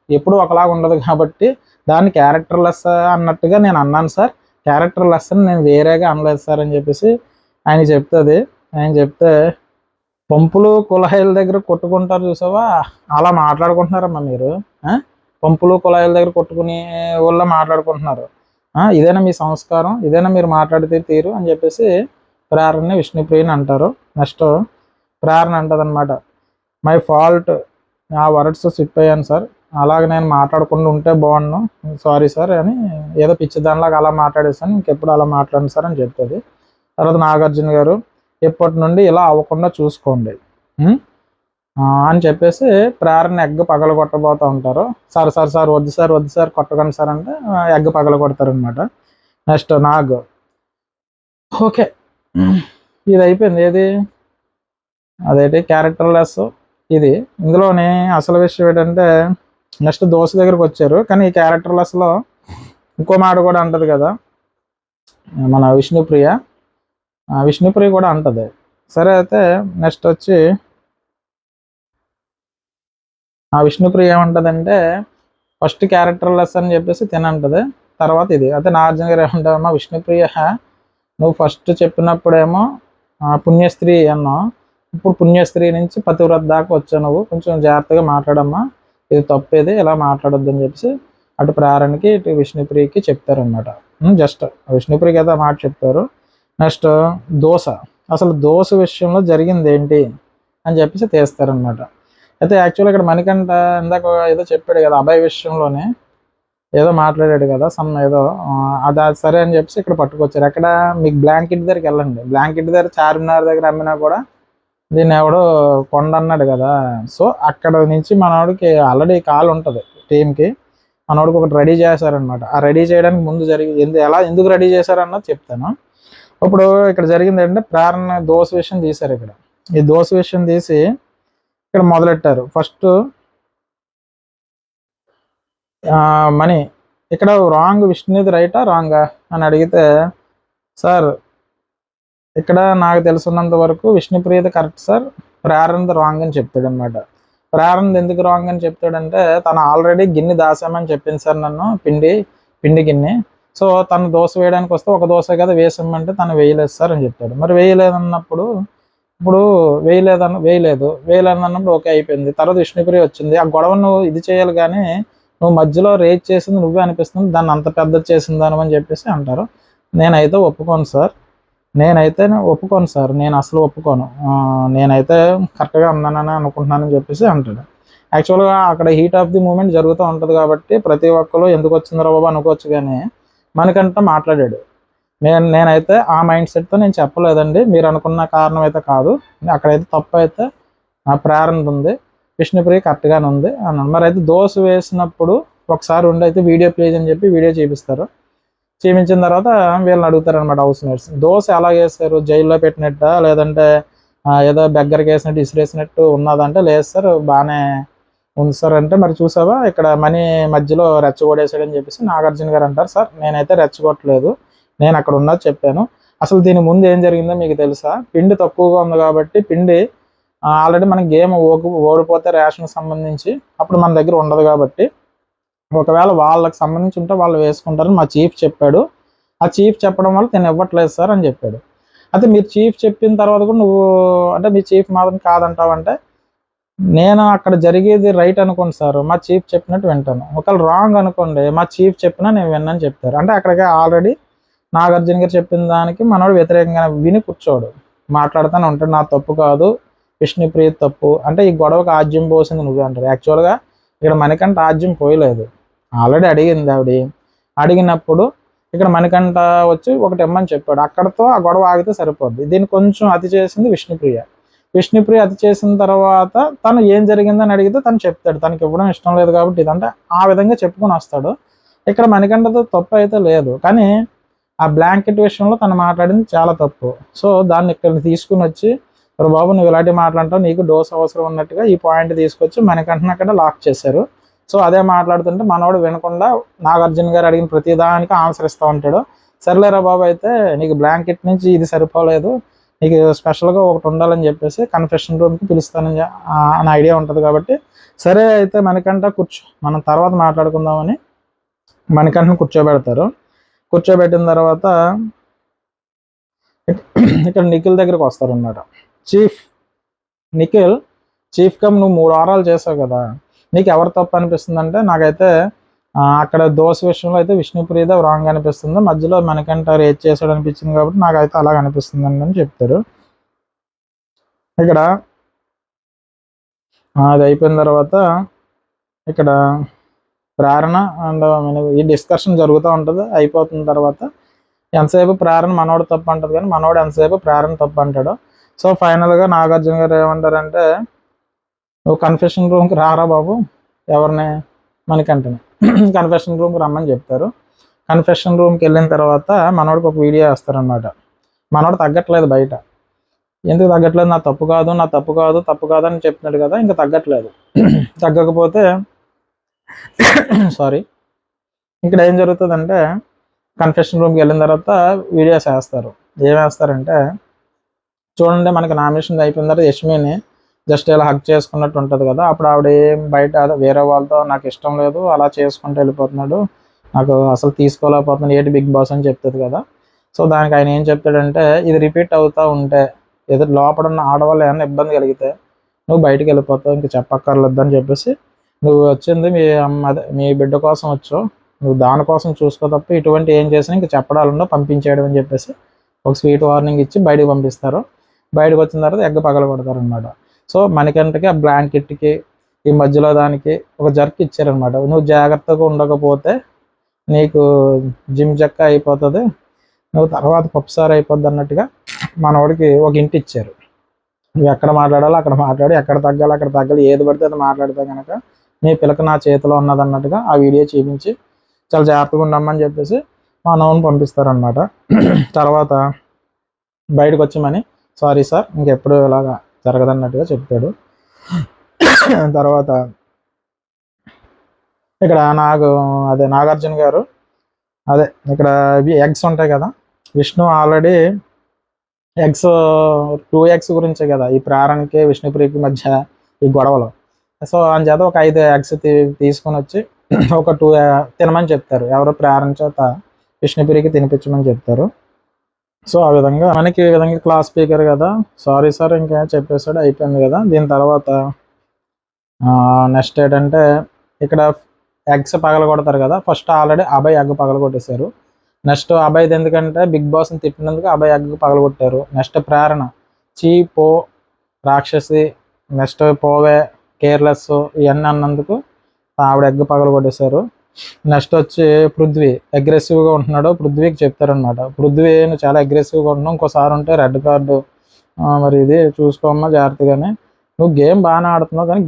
ఎప్పుడు ఒకలాగా ఉండదు కాబట్టి దాన్ని క్యారెక్టర్లెస్ అన్నట్టుగా నేను అన్నాను సార్, క్యారెక్టర్లెస్ అని నేను వేరేగా అనలేదు సార్ అని చెప్పేసి ఆయన చెప్తుంది. ఆయన చెప్తే, పంపులు కుళాయిల దగ్గర కొట్టుకుంటారు చూసావా, అలా మాట్లాడుకుంటున్నారమ్మా మీరు, పంపులు కుళాయిల దగ్గర కొట్టుకుని వాళ్ళ మాట్లాడుకుంటున్నారు, ఇదేనా మీ సంస్కారం, ఇదేనా మీరు మాట్లాడితే తీరు అని చెప్పేసి ప్రేరణని విష్ణుప్రియని అంటారు. నెక్స్ట్ ప్రేరణ అంటది అనమాట, మై ఫాల్ట్, ఆ వర్డ్స్ స్లిప్ అయ్యాను సార్, అలాగే నేను మాట్లాడకుండా ఉంటే బాగున్నాను, సారీ సార్ అని ఏదో పిచ్చి దానిలాగా అలా మాట్లాడేసాను, ఇంకెప్పుడు అలా మాట్లాడండి సార్ అని చెప్తుంది. తర్వాత నాగార్జున గారు, ఇప్పటి నుండి ఇలా అవ్వకుండా చూసుకోండి అని చెప్పేసి ప్రేరణ ఎగ్ పగల కొట్టబోతూ ఉంటారు. సార్ సార్ సార్ వద్దు సార్ వద్దు సార్ కొట్టకండి సార్ అంటే ఎగ్ పగల కొడతారు అనమాట. నెక్స్ట్ నాగ్, ఓకే ఇది అయిపోయింది, ఏది అదేంటి క్యారెక్టర్లెస్ ఇది. ఇందులోనే అసలు విషయం ఏంటంటే నెక్స్ట్ దోశ దగ్గరకు వచ్చారు, కానీ ఈ క్యారెక్టర్లెస్లో ఇంకో మాట కూడా అంటది కదా మన విష్ణుప్రియ కూడా అంటది. సరే అయితే నెక్స్ట్ వచ్చి ఆ విష్ణుప్రియ ఏమంటదంటే, ఫస్ట్ క్యారెక్టర్లెస్ అని చెప్పేసి తినంటది, తర్వాత ఇది అయితే నాగార్జున గారు ఏమంటారమ్మా, విష్ణుప్రియ నువ్వు ఫస్ట్ చెప్పినప్పుడేమో పుణ్యస్త్రీ అన్నావు, ఇప్పుడు పుణ్యస్త్రీ నుంచి పతివ్రత దాకా వచ్చావు, నువ్వు కొంచెం జాగ్రత్తగా మాట్లాడమ్మా, ఇది తప్పేది, ఇలా మాట్లాడొద్దు అని చెప్పేసి అటు ప్రేరణకి ఇటు విష్ణుప్రియకి చెప్తారనమాట. జస్ట్ విష్ణుప్రియకి అయితే మాట చెప్తారు. నెక్స్ట్ దోశ, అసలు దోశ విషయంలో జరిగింది ఏంటి అని చెప్పేసి తీస్తారనమాట. అయితే యాక్చువల్గా ఇక్కడ మణికంఠ ఇందాక ఏదో చెప్పాడు కదా అభయ విషయంలోనే ఏదో మాట్లాడాడు కదా ఏదో అది సరే అని చెప్పేసి ఇక్కడ పట్టుకొచ్చారు. అక్కడ మీకు బ్లాంకెట్ దగ్గరికి వెళ్ళండి, బ్లాంకెట్ దగ్గర చార్మినార్ దగ్గర అమ్మినా కూడా దీన్ని ఎవడో కొండ అన్నాడు కదా, సో అక్కడ నుంచి మనవాడికి ఆల్రెడీ కాల్ ఉంటుంది టీంకి, మనవాడికి ఒకటి రెడీ చేశారనమాట. ఆ రెడీ చేయడానికి ముందు ఎందుకు రెడీ చేశారన్నది చెప్తాను. ఇప్పుడు ఇక్కడ జరిగింది ఏంటంటే ప్రేరణ దోశ విషయం తీశారు. ఇక్కడ ఈ దోశ విషయం తీసి ఇక్కడ మొదలెట్టారు. ఫస్ట్ మనీ ఇక్కడ రాంగ్, విష్ణుది రైటా రాంగా అని అడిగితే, సార్ ఇక్కడ నాకు తెలుసున్నంత వరకు విష్ణుప్రియది కరెక్ట్ సార్, ప్రేరణది రాంగ్ అని చెప్తాడు అనమాట. ప్రేరణది ఎందుకు రాంగ్ అని చెప్తాడంటే, తను ఆల్రెడీ గిన్నె దాసామని చెప్పింది సార్ నన్ను, పిండి గిన్నె, సో తను దోశ వేయడానికి వస్తే ఒక దోశ కదా వేసామంటే తను వేయలేదు సార్ అని చెప్తాడు. మరి వేయలేదన్నప్పుడు ఇప్పుడు వేయలేదన్నప్పుడు ఓకే అయిపోయింది. తర్వాత విష్ణుప్రియ వచ్చింది. ఆ గొడవ నువ్వు ఇది చేయాలి కానీ నువ్వు మధ్యలో రేజ్ చేసింది నువ్వే అనిపిస్తుంది, దాన్ని అంత పెద్దది చేసిందాను అని చెప్పేసి అంటారు. నేనైతే ఒప్పుకోను సార్, నేను అసలు ఒప్పుకోను. నేనైతే కరెక్ట్గా ఉన్నానని అనుకుంటున్నానని చెప్పేసి అంటాడు. యాక్చువల్గా అక్కడ హీట్ ఆఫ్ ది మూమెంట్ జరుగుతూ ఉంటుంది కాబట్టి ప్రతి ఒక్కరు ఎందుకు వచ్చిందిరా బాబు అనుకోవచ్చు, కానీ మనకంట మాట్లాడాడు. నేనైతే ఆ మైండ్ సెట్తో నేను చెప్పలేదండి, మీరు అనుకున్న కారణం అయితే కాదు, అక్కడైతే తప్పు అయితే ప్రేరణ ఉంది, విష్ణుప్రియ కరెక్ట్గానే ఉంది అన్నాను. మరి అయితే దోశ వేసినప్పుడు ఒకసారి ఉండి అయితే వీడియో ప్లీజ్ అని చెప్పి వీడియో చూపిస్తారు. చూపించిన తర్వాత వీళ్ళని అడుగుతారనమాట హౌస్ మేట్స్, దోశ ఎలా వేస్తారు, జైల్లో పెట్టినట్ట లేదంటే ఏదో బెగ్గరకి వేసినట్టు ఇసిరేసినట్టు ఉన్నదంటే లేదు సార్ బాగానే ఉంది సార్ అంటే, మరి చూసావా ఇక్కడ మనీ మధ్యలో రెచ్చగొడేసాడని చెప్పేసి నాగార్జున గారు అంటారు. సార్ నేనైతే రెచ్చగొట్టలేదు, నేను అక్కడ ఉన్నది చెప్పాను. అసలు దీని ముందు ఏం జరిగిందో మీకు తెలుసా, పిండి తక్కువగా ఉంది కాబట్టి పిండి ఆల్రెడీ మనకి గేమ్ ఓడిపోతే రేషన్కి సంబంధించి అప్పుడు మన దగ్గర ఉండదు కాబట్టి ఒకవేళ వాళ్ళకి సంబంధించి ఉంటే వాళ్ళు వేసుకుంటారని మా చీఫ్ చెప్పాడు, ఆ చీఫ్ చెప్పడం వల్ల నేను ఇవ్వట్లేదు సార్ అని చెప్పాడు. అయితే మీరు చీఫ్ చెప్పిన తర్వాత కూడా నువ్వు అంటే మీ చీఫ్ మాత్రం కాదంటావంటే, నేను అక్కడ జరిగేది రైట్ అనుకోండి సార్, మా చీఫ్ చెప్పినట్టు వింటాను, ఒకవేళ రాంగ్ అనుకోండి మా చీఫ్ చెప్పినా నేను విన్నాను చెప్తారు. అంటే అక్కడికి ఆల్రెడీ నాగార్జున గారు చెప్పిన దానికి మనోడు వ్యతిరేకంగా విని కూర్చోడు, మాట్లాడుతూనే ఉంటాడు. నా తప్పు కాదు, విష్ణుప్రియ తప్పు, అంటే ఈ గొడవకు ఆజ్యం పోసింది నువ్వే అంటారు. యాక్చువల్గా ఇక్కడ మణికంఠ ఆజ్యం పోయలేదు, ఆల్రెడీ అడిగింది ఆవిడ. అడిగినప్పుడు ఇక్కడ మణికంఠ వచ్చి ఒకటి ఇమ్మని చెప్పాడు, అక్కడతో ఆ గొడవ ఆగితే సరిపోద్ది. దీన్ని కొంచెం అతి చేసింది విష్ణుప్రియ అతి చేసిన తర్వాత తను ఏం జరిగిందని అడిగితే తను చెప్తాడు, తనకి ఇవ్వడం ఇష్టం లేదు కాబట్టి ఇదంటే ఆ విధంగా చెప్పుకొని వస్తాడు. ఇక్కడ మణికంఠతో తప్పు అయితే లేదు, కానీ ఆ బ్లాంకెట్ విషయంలో తను మాట్లాడింది చాలా తప్పు. సో దాన్ని ఇక్కడ తీసుకుని వచ్చి బాబు నువ్వు ఇలాంటి మాట్లాడతావు, నీకు డోస్ అవసరం ఉన్నట్టుగా ఈ పాయింట్ తీసుకొచ్చి మణికంఠని అక్కడ లాక్ చేశారు. సో అదే మాట్లాడుతుంటే మనోడు వినకుండా నాగార్జున గారు అడిగిన ప్రతిదానికి ఆన్సర్ ఇస్తూ ఉంటాడు. సర్లేరా బాబు అయితే నీకు బ్లాంకెట్ నుంచి ఇది సరిపోలేదు, నీకు స్పెషల్గా ఒకటి ఉండాలని చెప్పేసి కన్ఫెషన్ రూమ్కి పిలుస్తానని అని ఐడియా ఉంటుంది కాబట్టి, సరే అయితే మణికంఠ కూర్చో మనం తర్వాత మాట్లాడుకుందామని మణికంఠని కూర్చోబెట్టిన తర్వాత ఇక్కడ నిఖిల్ దగ్గరికి వస్తారన్నమాట. చీఫ్ కమ్ నువ్వు 3 వారాలు చేసావు కదా, నీకు ఎవరు తప్పు అనిపిస్తుంది అంటే, నాకైతే అక్కడ దోశ విషయంలో అయితే విష్ణుప్రియదే రాంగ్ అనిపిస్తుంది, మధ్యలో మనకంట రేట్ చేసాడు అనిపించింది కాబట్టి నాకైతే అలాగ అనిపిస్తుంది అని చెప్తారు. ఇక్కడ అది అయిపోయిన తర్వాత ఇక్కడ ప్రేరణ అండ్ ఈ డిస్కషన్ జరుగుతూ ఉంటుంది. అయిపోతున్న తర్వాత ఎంతసేపు ప్రేరణ మనోడు తప్పు అంటారు కానీ మనోడు ఎంతసేపు ప్రేరణ తప్పు అంటాడు. సో ఫైనల్గా నాగార్జున గారు ఏమంటారంటే, నువ్వు కన్ఫెషన్ రూమ్కి రారా బాబు, ఎవరిని మణికంఠని కన్ఫెషన్ రూమ్కి రమ్మని చెప్తారు. కన్ఫెషన్ రూమ్కి వెళ్ళిన తర్వాత మనోడికి ఒక వీడియో వేస్తారనమాట. మనోడు తగ్గట్లేదు బయట, ఎందుకు తగ్గట్లేదు, నా తప్పు కాదు అని చెప్తున్నాడు కదా, ఇంకా తగ్గట్లేదు. తగ్గకపోతే సారీ ఇక్కడ ఏం జరుగుతుందంటే, కన్ఫెషన్ రూమ్కి వెళ్ళిన తర్వాత వీడియోస్ వేస్తారు. ఏం వేస్తారంటే, చూడండి మనకి నామినేషన్ అయిపోయిన తర్వాత యష్మిని జస్ట్ ఇలా హక్ చేసుకున్నట్టు ఉంటుంది కదా, అప్పుడు ఆవిడ ఏం బయట వేరే వాళ్ళతో నాకు ఇష్టం లేదు అలా చేసుకుంటూ వెళ్ళిపోతున్నాడు, నాకు అసలు తీసుకోలేకపోతున్నాడు ఏంటి బిగ్ బాస్ అని చెప్తుంది కదా. సో దానికి ఆయన ఏం చెప్తాడంటే, ఇది రిపీట్ అవుతూ ఉంటే ఏదో లోపల ఉన్న ఆడవాళ్ళు ఏమైనా ఇబ్బంది కలిగితే నువ్వు బయటికి వెళ్ళిపోతావు, ఇంక చెప్పక్కర్లేదు అని చెప్పేసి, నువ్వు వచ్చింది మీ బిడ్డ కోసం వచ్చావు, నువ్వు దానికోసం చూసుకో తప్ప ఇటువంటి ఏం చేసినా ఇంక చెప్పడాలుండో పంపించేయడం అని చెప్పేసి ఒక స్వీట్ వార్నింగ్ ఇచ్చి బయటకు పంపిస్తారు. బయటకు వచ్చిన తర్వాత ఎగ్గ పగలగొడతారు అనమాట. సో మనకంటకి ఆ బ్లాంకెట్కి ఈ మధ్యలో దానికి ఒక జర్క్ ఇచ్చారనమాట, నువ్వు జాగ్రత్తగా ఉండకపోతే నీకు జిమ్ జక్క అయిపోతుంది, నువ్వు తర్వాత పప్పుసారి అయిపోద్ది అన్నట్టుగా మనవాడికి ఒక ఇంటి ఇచ్చారు. నువ్వు ఎక్కడ మాట్లాడాలో అక్కడ మాట్లాడి, ఎక్కడ తగ్గాలో అక్కడ తగ్గాలి, ఏది పడితే అది మాట్లాడితే కనుక మీ పిల్లక నా చేతిలో ఉన్నది అన్నట్టుగా ఆ వీడియో చూపించి చాలా జాగ్రత్తగా ఉండమని చెప్పేసి మా నవ్వును పంపిస్తారనమాట. తర్వాత బయటకు వచ్చామని సారీ సార్ ఇంకెప్పుడు ఇలాగా జరగదన్నట్టుగా చెప్తాడు. తర్వాత ఇక్కడ నాగార్జున గారు ఇక్కడ ఎగ్స్ ఉంటాయి కదా, విష్ణు ఆల్రెడీ ఎగ్స్ 2 ఎగ్స్ గురించే కదా ఈ ప్రేరణకి విష్ణుప్రియకి మధ్య ఈ గొడవలు. సో చేత ఒక 5 ఎగ్స్ తీసుకొని వచ్చి ఒక 2 తినమని చెప్తారు, ఎవరో ప్రేరణ చేత విష్ణుప్రియకి తినిపించమని చెప్తారు. సో ఆ విధంగా మనకి ఈ విధంగా క్లాస్ స్పీకర్ కదా, సారీ సార్ ఇంకా చెప్పేసాడు, అయిపోయింది కదా. దీని తర్వాత నెక్స్ట్ ఏంటంటే ఇక్కడ ఎగ్స్ పగల కొడతారు కదా. ఫస్ట్ ఆల్రెడీ అభయ్ ఎగ్ పగల కొట్టేశారు. నెక్స్ట్ అభయ్ది ఎందుకంటే బిగ్ బాస్ని తిట్టినందుకు అభయ్ ఎగ్ పగల కొట్టారు. నెక్స్ట్ ప్రేరణ చీ పో రాక్షసి, నెక్స్ట్ పోవే కేర్లెస్ ఇవన్నీ అన్నందుకు ఆవిడ ఎగ్ పగల కొట్టేశారు. నెక్స్ట్ వచ్చి పృథ్వీ అగ్రెసివ్గా ఉంటున్నాడు. పృథ్వీకి చెప్తారనమాట, పృథ్వీ నువ్వు చాలా అగ్రెసివ్గా ఉంటున్నావు, ఇంకోసారి ఉంటే రెడ్ కార్డు, మరి ఇది చూసుకోమ్మా జాగ్రత్తగానే. నువ్వు గేమ్ బాగానే ఆడుతున్నావు కానీ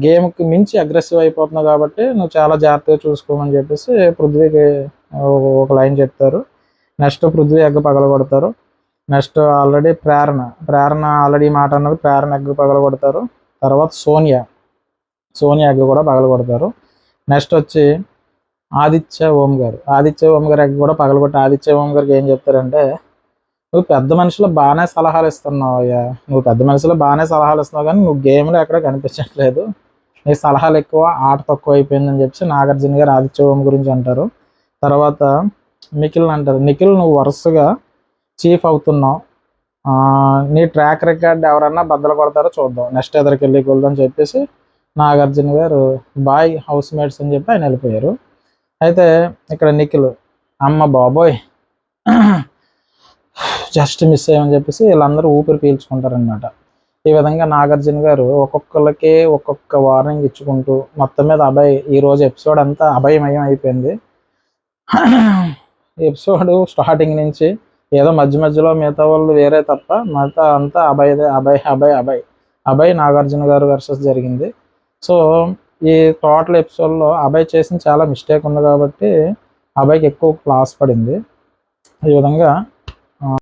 గేమ్కి మించి అగ్రెసివ్ అయిపోతున్నావు కాబట్టి నువ్వు చాలా జాగ్రత్తగా చూసుకోమని చెప్పేసి పృథ్వీకి ఒక లైన్ చెప్తారు. నెక్స్ట్ పృథ్వీ ఎగ్ పగల కొడతారు. నెక్స్ట్ ఆల్రెడీ ప్రేరణ ఆల్రెడీ మాట అన్నది, ప్రేరణ ఎగ్ పగల కొడతారు. తర్వాత సోనియా ఎగ్ కూడా పగల కొడతారు. నెక్స్ట్ వచ్చి ఆదిత్య ఓం గారు ఎగ్ కూడా పగలగొట్టి ఆదిత్య ఓం గారికి ఏం చెప్తారంటే, నువ్వు పెద్ద మనుషులు బాగానే సలహాలు ఇస్తున్నావు అయ్యా, కానీ నువ్వు గేమ్లో ఎక్కడ కనిపించట్లేదు, నీ సలహాలు ఎక్కువ, ఆట తక్కువ అయిపోయిందని చెప్పి నాగార్జున గారు ఆదిత్య ఓం గురించి అంటారు. తర్వాత నిఖిల్ అంటారు, నిఖిల్ నువ్వు వరుసగా చీఫ్ అవుతున్నావు, నీ ట్రాక్ రికార్డ్ ఎవరన్నా బద్దలు కొడతారో చూద్దాం, నెక్స్ట్ ఎదరికి వెళ్ళి కొద్దాం చెప్పేసి నాగార్జున గారు బాయ్ హౌస్ మేట్స్ అని చెప్పి ఆయన వెళ్ళిపోయారు. అయితే ఇక్కడ నిఖిల్ అమ్మ బాబోయ్ జస్ట్ మిస్ అయ్యమని చెప్పేసి వీళ్ళందరూ ఊపిరి పీల్చుకుంటారనమాట. ఈ విధంగా నాగార్జున గారు ఒక్కొక్కరికి ఒక్కొక్క వార్నింగ్ ఇచ్చుకుంటూ మొత్తం మీద అభయ్ ఈరోజు ఎపిసోడ్ అంతా అభయమయం అయిపోయింది. ఎపిసోడ్ స్టార్టింగ్ నుంచి ఏదో మధ్యలో మిగతా వాళ్ళు వేరే తప్ప మిగతా అంతా అభయ్ నాగార్జున గారు వర్సెస్ జరిగింది. సో ఈ టోటల్ ఎపిసోడ్లో అభయ్ చేసిన చాలా మిస్టేక్ ఉంది కాబట్టి అభయ్కి ఎక్కువ క్లాస్ పడింది. ఈ విధంగా